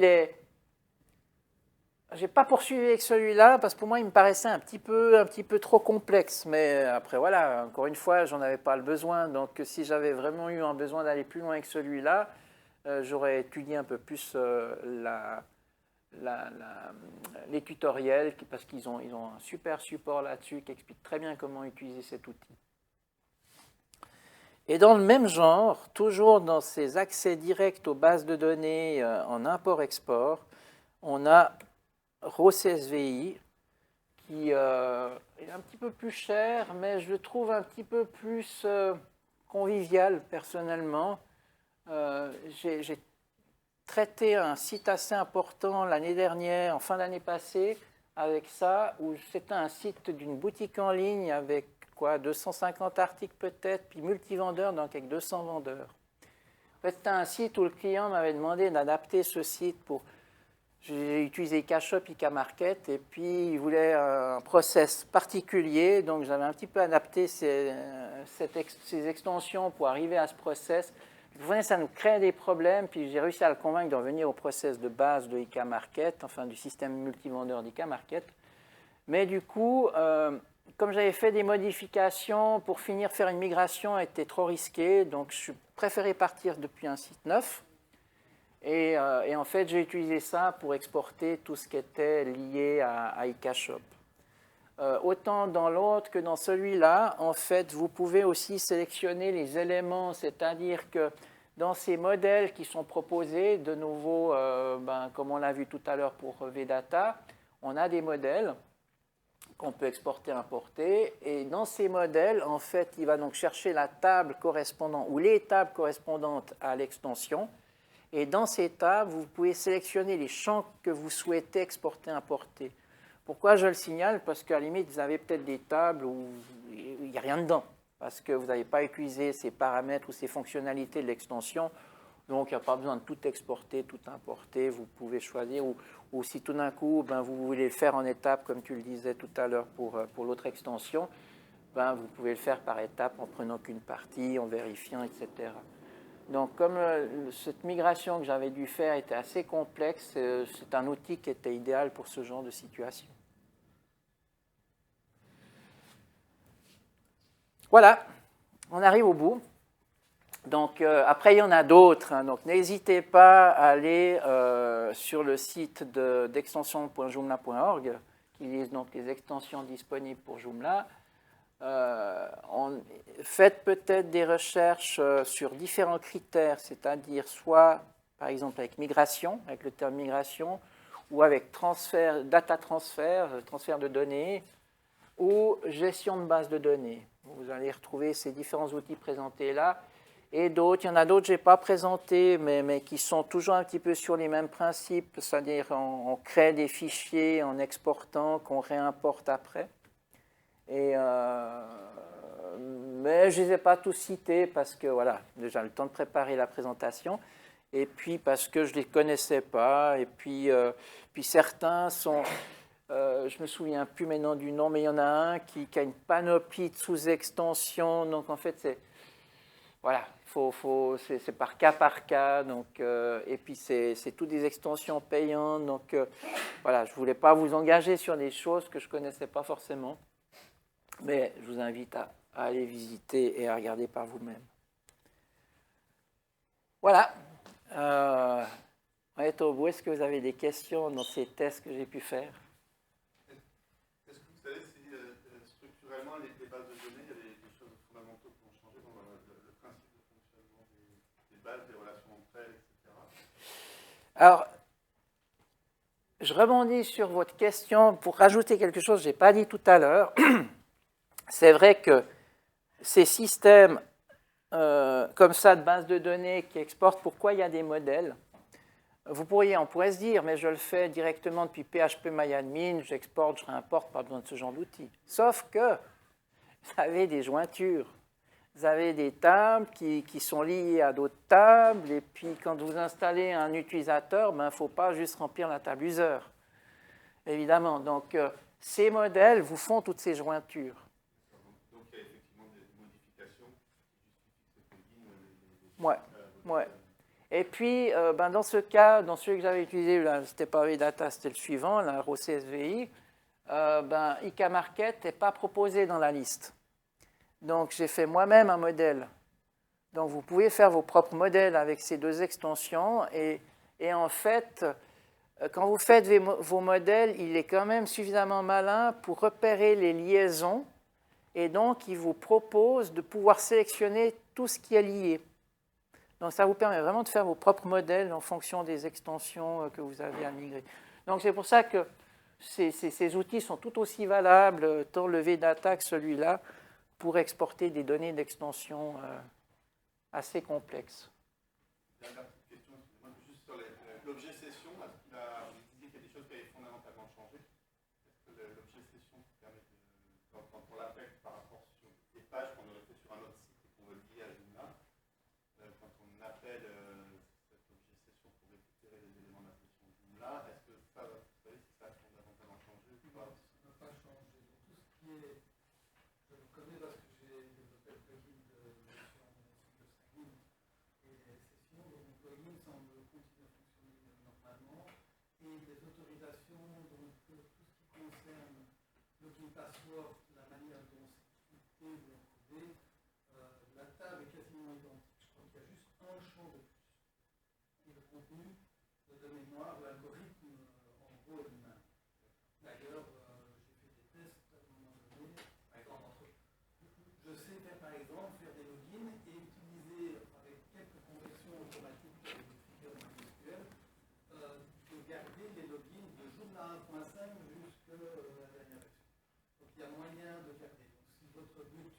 S1: je n'ai pas poursuivi avec celui-là parce que pour moi, il me paraissait un petit peu trop complexe. Mais après, voilà, encore une fois, j'en avais pas le besoin. Donc, si j'avais vraiment eu un besoin d'aller plus loin avec celui-là, j'aurais étudié un peu plus les tutoriels, parce qu'ils ont un super support là-dessus qui explique très bien comment utiliser cet outil. Et dans le même genre, toujours dans ces accès directs aux bases de données en import-export, on a RAW-CSVI qui est un petit peu plus cher, mais je le trouve un petit peu plus convivial personnellement. traité un site assez important l'année dernière, en fin d'année passée, avec ça, où c'était un site d'une boutique en ligne avec quoi, 250 articles peut-être, puis multivendeurs, donc avec 200 vendeurs. En fait, c'était un site où le client m'avait demandé d'adapter ce site pour... J'ai utilisé IKShop, IKMarket, et puis il voulait un process particulier, donc j'avais un petit peu adapté ces extensions pour arriver à ce process. Vous voyez, ça nous crée des problèmes, puis j'ai réussi à le convaincre de revenir au process de base de IKMarket, enfin du système multivendeur d'IKMarket. Mais du coup, comme j'avais fait des modifications, pour finir faire une migration était trop risqué, donc je préférais partir depuis un site neuf. Et en fait, j'ai utilisé ça pour exporter tout ce qui était lié à IKShop. Autant dans l'autre que dans celui-là, en fait, vous pouvez aussi sélectionner les éléments, c'est-à-dire que dans ces modèles qui sont proposés, de nouveau, comme on l'a vu tout à l'heure pour VData, on a des modèles qu'on peut exporter, importer, et dans ces modèles, en fait, il va donc chercher la table correspondante ou les tables correspondantes à l'extension. Et dans ces tables, vous pouvez sélectionner les champs que vous souhaitez exporter, importer. Pourquoi je le signale? Parce qu'à la limite, vous avez peut-être des tables où il n'y a rien dedans, parce que vous n'avez pas utilisé ces paramètres ou ces fonctionnalités de l'extension. Donc, il n'y a pas besoin de tout exporter, tout importer. Vous pouvez choisir, ou si tout d'un coup, vous voulez le faire en étapes, comme tu le disais tout à l'heure pour l'autre extension, vous pouvez le faire par étapes en prenant qu'une partie, en vérifiant, etc. Donc, comme cette migration que j'avais dû faire était assez complexe, c'est un outil qui était idéal pour ce genre de situation. Voilà, on arrive au bout. Donc, après, il y en a d'autres. Hein, donc, n'hésitez pas à aller sur le site d'extension.joomla.org, qui liste donc les extensions disponibles pour Joomla. Faites peut-être des recherches sur différents critères, c'est-à-dire soit, par exemple, avec migration, avec le terme migration, ou avec transfert, data transfert, transfert de données, ou gestion de base de données. Vous allez retrouver ces différents outils présentés là, et d'autres. Il y en a d'autres que je n'ai pas présentés, mais qui sont toujours un petit peu sur les mêmes principes, c'est-à-dire on crée des fichiers en exportant, qu'on réimporte après. Mais je ne les ai pas tous cités parce que, voilà, déjà le temps de préparer la présentation, et puis parce que je ne les connaissais pas, et puis certains sont, je ne me souviens plus maintenant du nom, mais il y en a un qui a une panoplie de sous-extensions, donc en fait, c'est, voilà, c'est par cas, donc, et puis c'est toutes des extensions payantes, donc voilà, je ne voulais pas vous engager sur des choses que je ne connaissais pas forcément. Mais je vous invite à aller visiter et à regarder par vous-même. Voilà. On est au bout. Est-ce que vous avez des questions dans ces tests que j'ai pu faire?
S6: Est-ce que vous savez si structurellement, les bases de données, il y a des choses fondamentales qui ont changé dans le principe de fonctionnement des bases, des relations entre elles, etc.
S1: Alors, je rebondis sur votre question pour rajouter quelque chose que je n'ai pas dit tout à l'heure. C'est vrai que ces systèmes comme ça de base de données qui exportent, pourquoi il y a des modèles? On pourrait se dire, mais je le fais directement depuis PHP-MyAdmin, j'exporte, je réimporte, pas besoin de ce genre d'outils. Sauf que vous avez des jointures, vous avez des tables qui sont liées à d'autres tables, et puis quand vous installez un utilisateur, il ne faut pas juste remplir la table user, évidemment. Donc, ces modèles vous font toutes ces jointures. Ouais. Et puis, dans ce cas, dans celui que j'avais utilisé, ce n'était pas VData, c'était le suivant, la ROCSVI, IKMarket n'est pas proposé dans la liste. Donc, j'ai fait moi-même un modèle. Donc, vous pouvez faire vos propres modèles avec ces deux extensions. Et en fait, quand vous faites vos modèles, il est quand même suffisamment malin pour repérer les liaisons. Et donc, il vous propose de pouvoir sélectionner tout ce qui est lié. Donc, ça vous permet vraiment de faire vos propres modèles en fonction des extensions que vous avez à migrer. Donc, c'est pour ça que ces outils sont tout aussi valables, tant le VData que celui-là, pour exporter des données d'extension assez complexes.
S6: Dernière petite question, juste sur quand on l'appelle par rapport sur des pages qu'on aurait fait sur un autre site et qu'on veut lier à Joomla, quand on appelle cet objet session pour récupérer les éléments de la session Joomla, est-ce que ça, vous savez si ça a fondamentalement changé ou pas?
S4: Ça n'a pas changé. Tout ce qui est, je le connais parce que j'ai développé le plugin de sur le Sagin et les sessions, donc le plugin semble continuer à fonctionner normalement. Et les autorisations, donc tout ce qui concerne login password, la manière dont c'est quitté ou approuvé, la table est quasiment identique. Je crois qu'il y a juste un champ de plus. Et le contenu de mémoire, l'algorithme, en gros, est le même. D'ailleurs, j'ai fait des tests à un moment donné. Par exemple, je sais faire, par exemple, faire des logins et utiliser, avec quelques conversions automatiques des figures MySQL, de garder les logins de Joomla 1.5 jusqu'à la dernière version. Donc il y a moyen de garder. Donc si votre but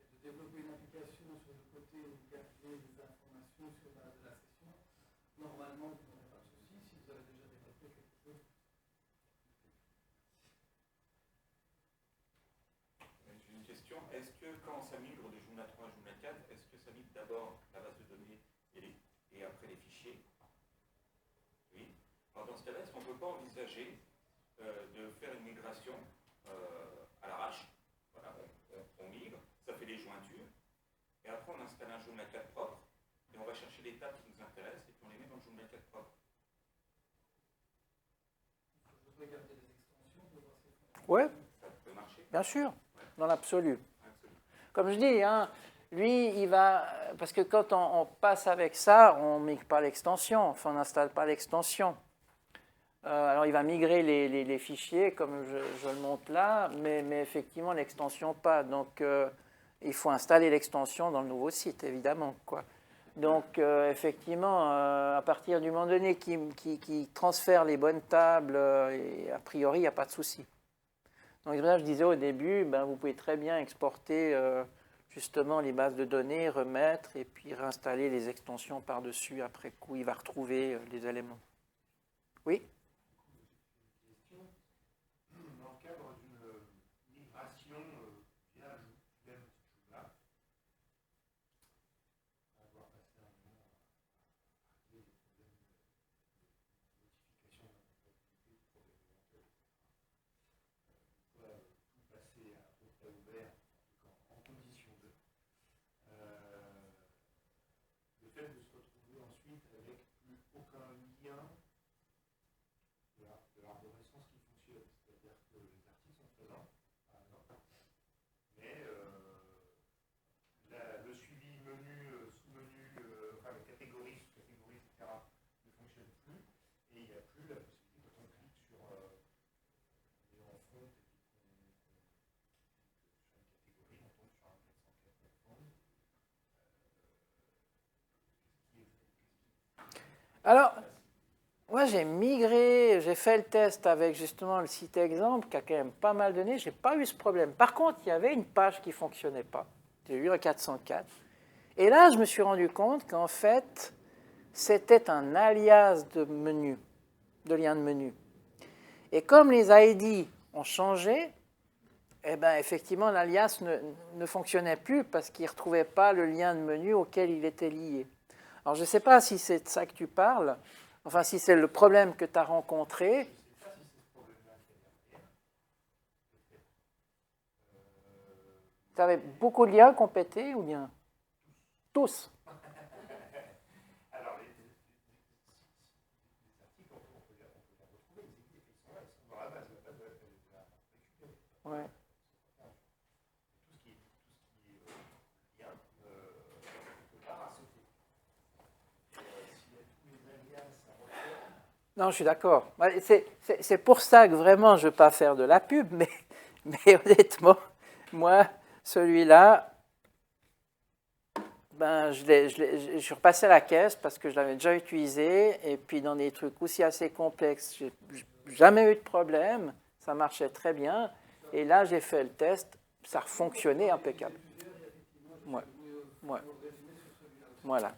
S4: est de développer une application sur le côté où vous gardez des informations sur base de la session, normalement vous n'aurez pas de souci si vous avez déjà développé quelque chose.
S5: J'ai une question. Est-ce que quand ça migre de Joomla 3 à Joomla 4, est-ce que ça migre d'abord la base de données et après les fichiers? Oui. Alors dans ce cas-là, est-ce qu'on ne peut pas envisager de faire une migration à l'arrache? Voilà, on migre, ça fait les jointures, et après on installe un Joomla 4 propre, et on va chercher les tables qui nous intéressent, et puis on les met dans le Joomla 4 propre.
S4: Je peux garder les extensions pour voir si ça
S1: Oui,
S5: Ça peut marcher?
S1: bien sûr, dans l'absolu.
S5: Absolument.
S1: Comme je dis, hein, lui, il va... Parce que quand on passe avec ça, on ne migre pas l'extension, enfin, on n'installe pas l'extension. Alors, il va migrer les fichiers, comme je le montre là, mais effectivement, l'extension pas. Donc, il faut installer l'extension dans le nouveau site, évidemment, quoi. Donc, effectivement, à partir du moment donné qu'il transfère les bonnes tables, et a priori, il n'y a pas de souci. Donc, c'est pour ça que je disais au début, ben, vous pouvez très bien exporter justement les bases de données, remettre, et puis réinstaller les extensions par-dessus. Après coup, il va retrouver les éléments. Oui?
S7: Dans le cadre d'une migration via Joomla, on va avoir passé un moment à régler des problèmes de notification d'incompatibilité pour les volontaires, etc. On va tout passer à peu près ouvert, en condition de. Le fait de se retrouver ensuite avec plus aucun lien de l'arborescence qui fonctionne, c'est-à-dire que les articles sont présents, par exemple, mais le suivi menu, sous-menu, enfin les catégories, sous-catégories, etc. ne fonctionnent plus, et il n'y a plus la possibilité quand on clique sur en front et puis sur une catégorie, on tombe sur un 404 front.
S1: Alors, moi, j'ai migré, j'ai fait le test avec justement le site exemple, qui a quand même pas mal donné, je n'ai pas eu ce problème. Par contre, il y avait une page qui ne fonctionnait pas. J'ai eu un 404. Et là, je me suis rendu compte qu'en fait, c'était un alias de menu, de lien de menu. Et comme les ID ont changé, eh ben, effectivement, l'alias ne fonctionnait plus parce qu'il ne retrouvait pas le lien de menu auquel il était lié. Alors, je ne sais pas si c'est de ça que tu parles, enfin, si c'est le problème que tu as rencontré.
S7: Je ne sais pas si c'est ce problème-là qui est derrière.
S1: Tu avais beaucoup de liens qui ont pété ou bien tous?
S7: Alors, les articles, on peut les retrouver, les équipes qui sont là, ils sont dans la base, la base elle est déjà récupérée.
S1: Ouais.
S7: Tout ce qui est lien, quelque part, a sauté. S'il y a tous les alias à refaire,
S1: Non, je suis d'accord. C'est pour ça que vraiment, je ne veux pas faire de la pub, mais honnêtement, moi, celui-là, ben, je suis repassé à la caisse parce que je l'avais déjà utilisé, et puis dans des trucs aussi assez complexes, j'ai jamais eu de problème, ça marchait très bien, et là, j'ai fait le test, ça fonctionnait impeccable. Ouais. Ouais. Voilà.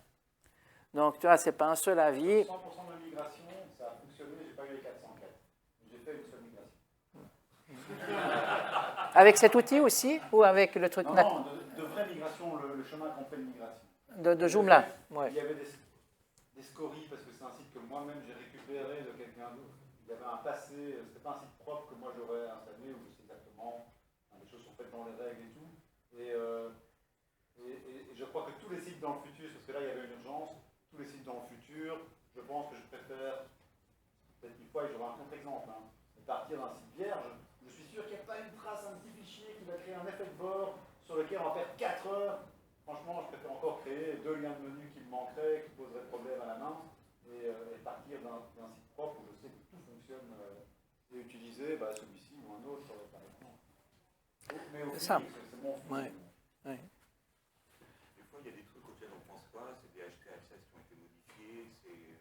S1: Donc, tu vois, ce n'est pas un seul avis.
S3: 100% de migration, ça a fonctionné, j'ai pas eu les 404. J'ai fait une seule migration.
S1: Avec cet outil aussi ou avec le truc
S3: Non, de vraie migration, le chemin qu'on fait de migration.
S1: de Joomla? Ouais.
S3: Il y avait des scories, parce que c'est un site que moi-même j'ai récupéré de quelqu'un d'autre. Il y avait un passé, c'était pas un site propre que moi j'aurais installé, où je sais exactement, les choses sont faites dans les règles et tout. Et je crois que tous les sites dans le futur, parce que là il y avait une urgence, tous les sites dans le futur, je pense que je préfère, peut-être une fois, j'aurai un contre-exemple, hein, de partir d'un site vierge. Je suis sûr qu'il n'y a pas une trace, un petit fichier qui va créer un effet de bord sur lequel on va perdre 4 heures. Franchement, je préfère encore créer 2 liens de menu qui me manqueraient, qui poseraient problème à la main, et partir d'un site propre où je sais que tout fonctionne et utiliser celui-ci ou un autre par exemple. Mais au
S1: Ça.
S3: final, c'est mon
S1: Ouais. Ouais.
S5: Des fois, il y a des trucs auxquels on ne pense pas, c'est des HT access qui ont été modifiés, c'est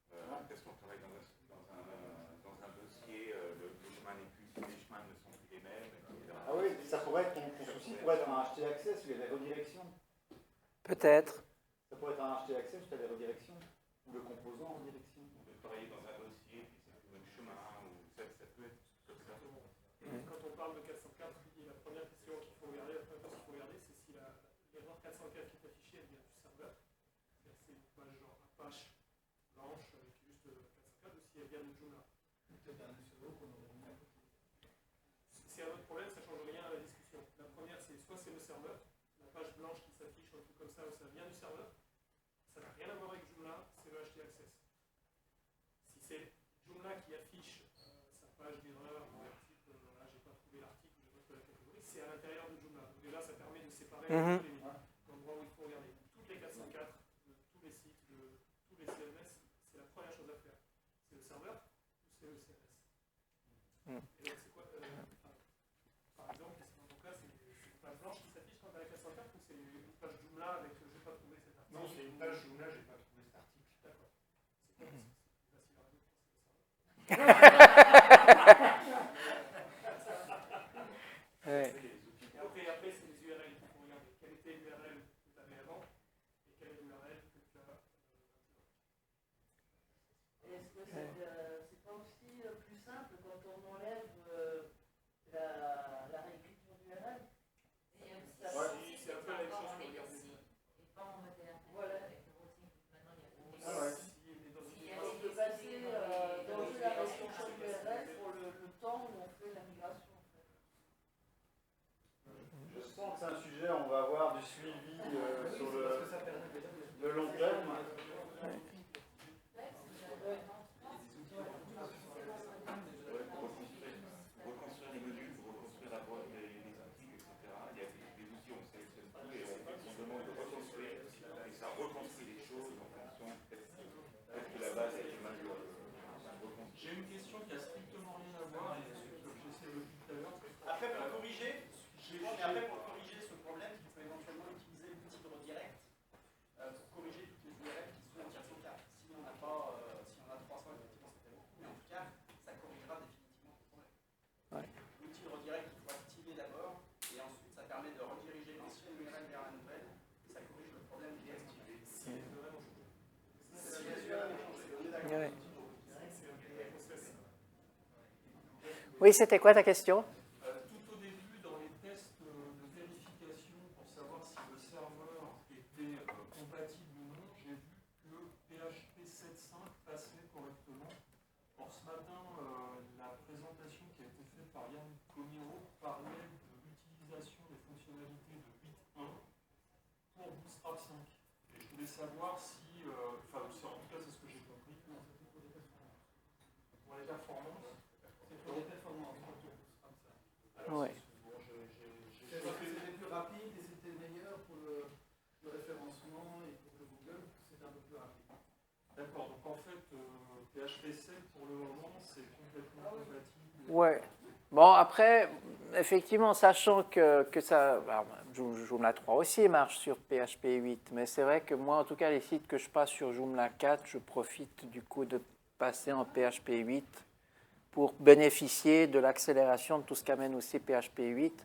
S5: parce qu'on travaille dans un dossier, le chemin n'est plus, les chemins ne sont plus les mêmes, etc.
S3: Ah oui, ça pourrait être ton souci pourrait être un HT access, il y a des redirections.
S1: Peut-être.
S3: Ça pourrait être un HT access, tu as des redirections, ou le composant en direction.
S5: On peut travailler dans un dossier, puis c'est plus le même chemin, ou ça peut être comme ça.
S2: Quand on parle de 404, la première question qu'il faut regarder, c'est si l'erreur 404 qui est affichée, elle vient du serveur. C'est une page genre Apache blanche avec juste 404, ou si elle vient de Joomla.
S4: Peut-être un pseudo qu'on aurait mis à côté.
S2: C'est un autre problème, ça ne change rien à la discussion. La première, c'est soit c'est le serveur, la page blanche qui s'affiche, un truc comme ça, où ça vient du serveur. Ça n'a rien à voir avec Joomla, c'est le HT Access. Si c'est Joomla qui affiche sa page d'erreur ou l'article, voilà, j'ai pas trouvé l'article, j'ai pas trouvé la catégorie, c'est à l'intérieur de Joomla. Donc déjà, ça permet de séparer l'endroit où il faut regarder. Toutes les 404, tous les sites, tous les CMS, c'est la première chose à faire. C'est le serveur ou c'est le CMS. Et donc, c'est quoi par exemple, dans ton cas, c'est une page blanche qui s'affiche quand tu as la 404 ou c'est une page Joomla avec je n'ai pas trouvé cet article?
S7: Non, c'est une page Joomla, j'ai pas trouvé cet article.
S2: D'accord. C'est facile à résoudre quand c'est le serveur.
S1: Ouais.
S2: Et après, c'est les URL qu'il faut regarder. Quelle était l'URL que tu avais avant et quelle est l'URL que tu as
S8: Est-ce que c'est pas aussi plus simple quand on enlève la réécriture d'URL?
S2: C'est un peu la même chose que regarder.
S8: Voilà.
S3: Ah ouais.
S8: On peut passer dans la restriction d'URL pour le temps où on fait la migration.
S3: Je sens que c'est un sujet, on va avoir du suivi sur le long terme.
S5: Reconstruire les menus, reconstruire la boîte, les articles, etc. Il y a des outils, on sélectionne tout et on demande de reconstruire. Et ça reconstruit les choses en fonction peut-être que la base a été mal reconstruite.
S9: J'ai une question qui a strictement rien à voir avec ce que j'essaie de dire tout à l'heure.
S10: Après, pour corriger ce problème, il faut éventuellement utiliser l'outil de redirect pour corriger toutes les URL qui sont en 404. Si on a 300, effectivement, ça fait beaucoup, mais en tout cas, ça corrigera définitivement le problème.
S1: Ouais.
S10: L'outil de redirect, il faut activer d'abord, et ensuite, ça permet de rediriger l'ancienne URL vers la nouvelle, et ça corrige le problème qui est activé. Si les URL ont changé. Si les URL ont changé, on est d'accord.
S1: Ouais. Oui, c'était quoi ta question?
S9: Tout au début, dans les tests de vérification pour savoir si le serveur était compatible ou non, j'ai vu que PHP 7.5 passait correctement. Or, ce matin, la présentation qui a été faite par Yann Comiro parlait de l'utilisation des fonctionnalités de 8.1 pour Bootstrap 5. Et je voulais savoir si, en tout cas, c'est ce que j'ai compris. Pour les performances.
S4: C'est pour les performances.
S1: Ouais.
S4: C'était plus rapide et c'était meilleur pour le référencement et pour le Google, c'était un peu plus rapide.
S9: D'accord, donc en fait, PHP 7 pour le moment, c'est complètement compatible.
S1: Ouais. Bon, après, effectivement, sachant que ça. Joomla 3 aussi marche sur PHP 8, mais c'est vrai que moi, en tout cas, les sites que je passe sur Joomla 4, je profite du coup de passer en PHP 8 pour bénéficier de l'accélération de tout ce qu'amène aussi PHP 8,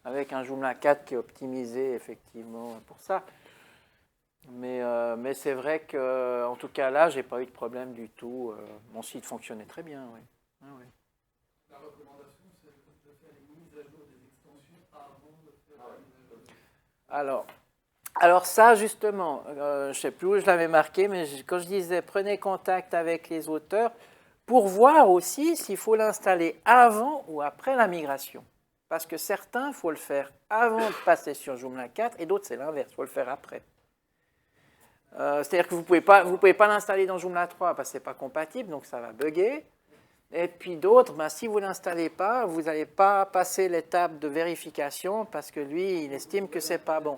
S1: avec un Joomla 4 qui est optimisé effectivement pour ça. Mais c'est vrai que, en tout cas là, j'ai pas eu de problème du tout. Mon site fonctionnait très bien, oui. Ah, oui.
S4: La recommandation, c'est de faire les mises à jour des extensions
S1: Alors ça, justement, je ne sais plus où je l'avais marqué, mais quand je disais prenez contact avec les auteurs pour voir aussi s'il faut l'installer avant ou après la migration. Parce que certains, il faut le faire avant de passer sur Joomla 4 et d'autres, c'est l'inverse, il faut le faire après. C'est-à-dire que vous ne pouvez pas l'installer dans Joomla 3 parce que ce n'est pas compatible, donc ça va bugger. Et puis d'autres, ben, si vous ne l'installez pas, vous n'allez pas passer l'étape de vérification parce que lui, il estime que ce n'est pas bon.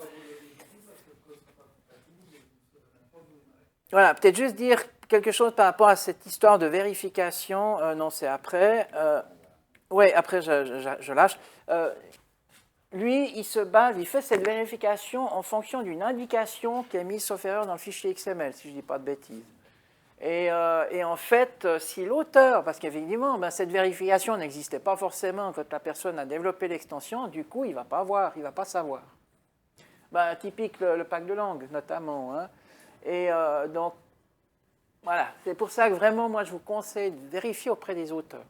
S1: Voilà, peut-être juste dire quelque chose par rapport à cette histoire de vérification. Non, c'est après. Oui, après, je lâche. Lui, il se base, il fait cette vérification en fonction d'une indication qui est mise sauf erreur dans le fichier XML, si je ne dis pas de bêtises. Et en fait, si l'auteur, parce qu'effectivement, ben, cette vérification n'existait pas forcément quand la personne a développé l'extension, du coup, il ne va pas voir, il ne va pas savoir. Ben, typique le pack de langue, notamment. Hein. Et donc, voilà, c'est pour ça que vraiment, moi, je vous conseille de vérifier auprès des auteurs.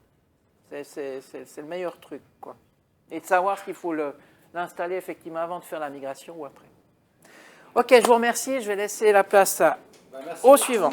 S1: C'est le meilleur truc, quoi. Et de savoir s'il faut l'installer effectivement avant de faire la migration ou après. Ok, je vous remercie. Je vais laisser la place au suivant.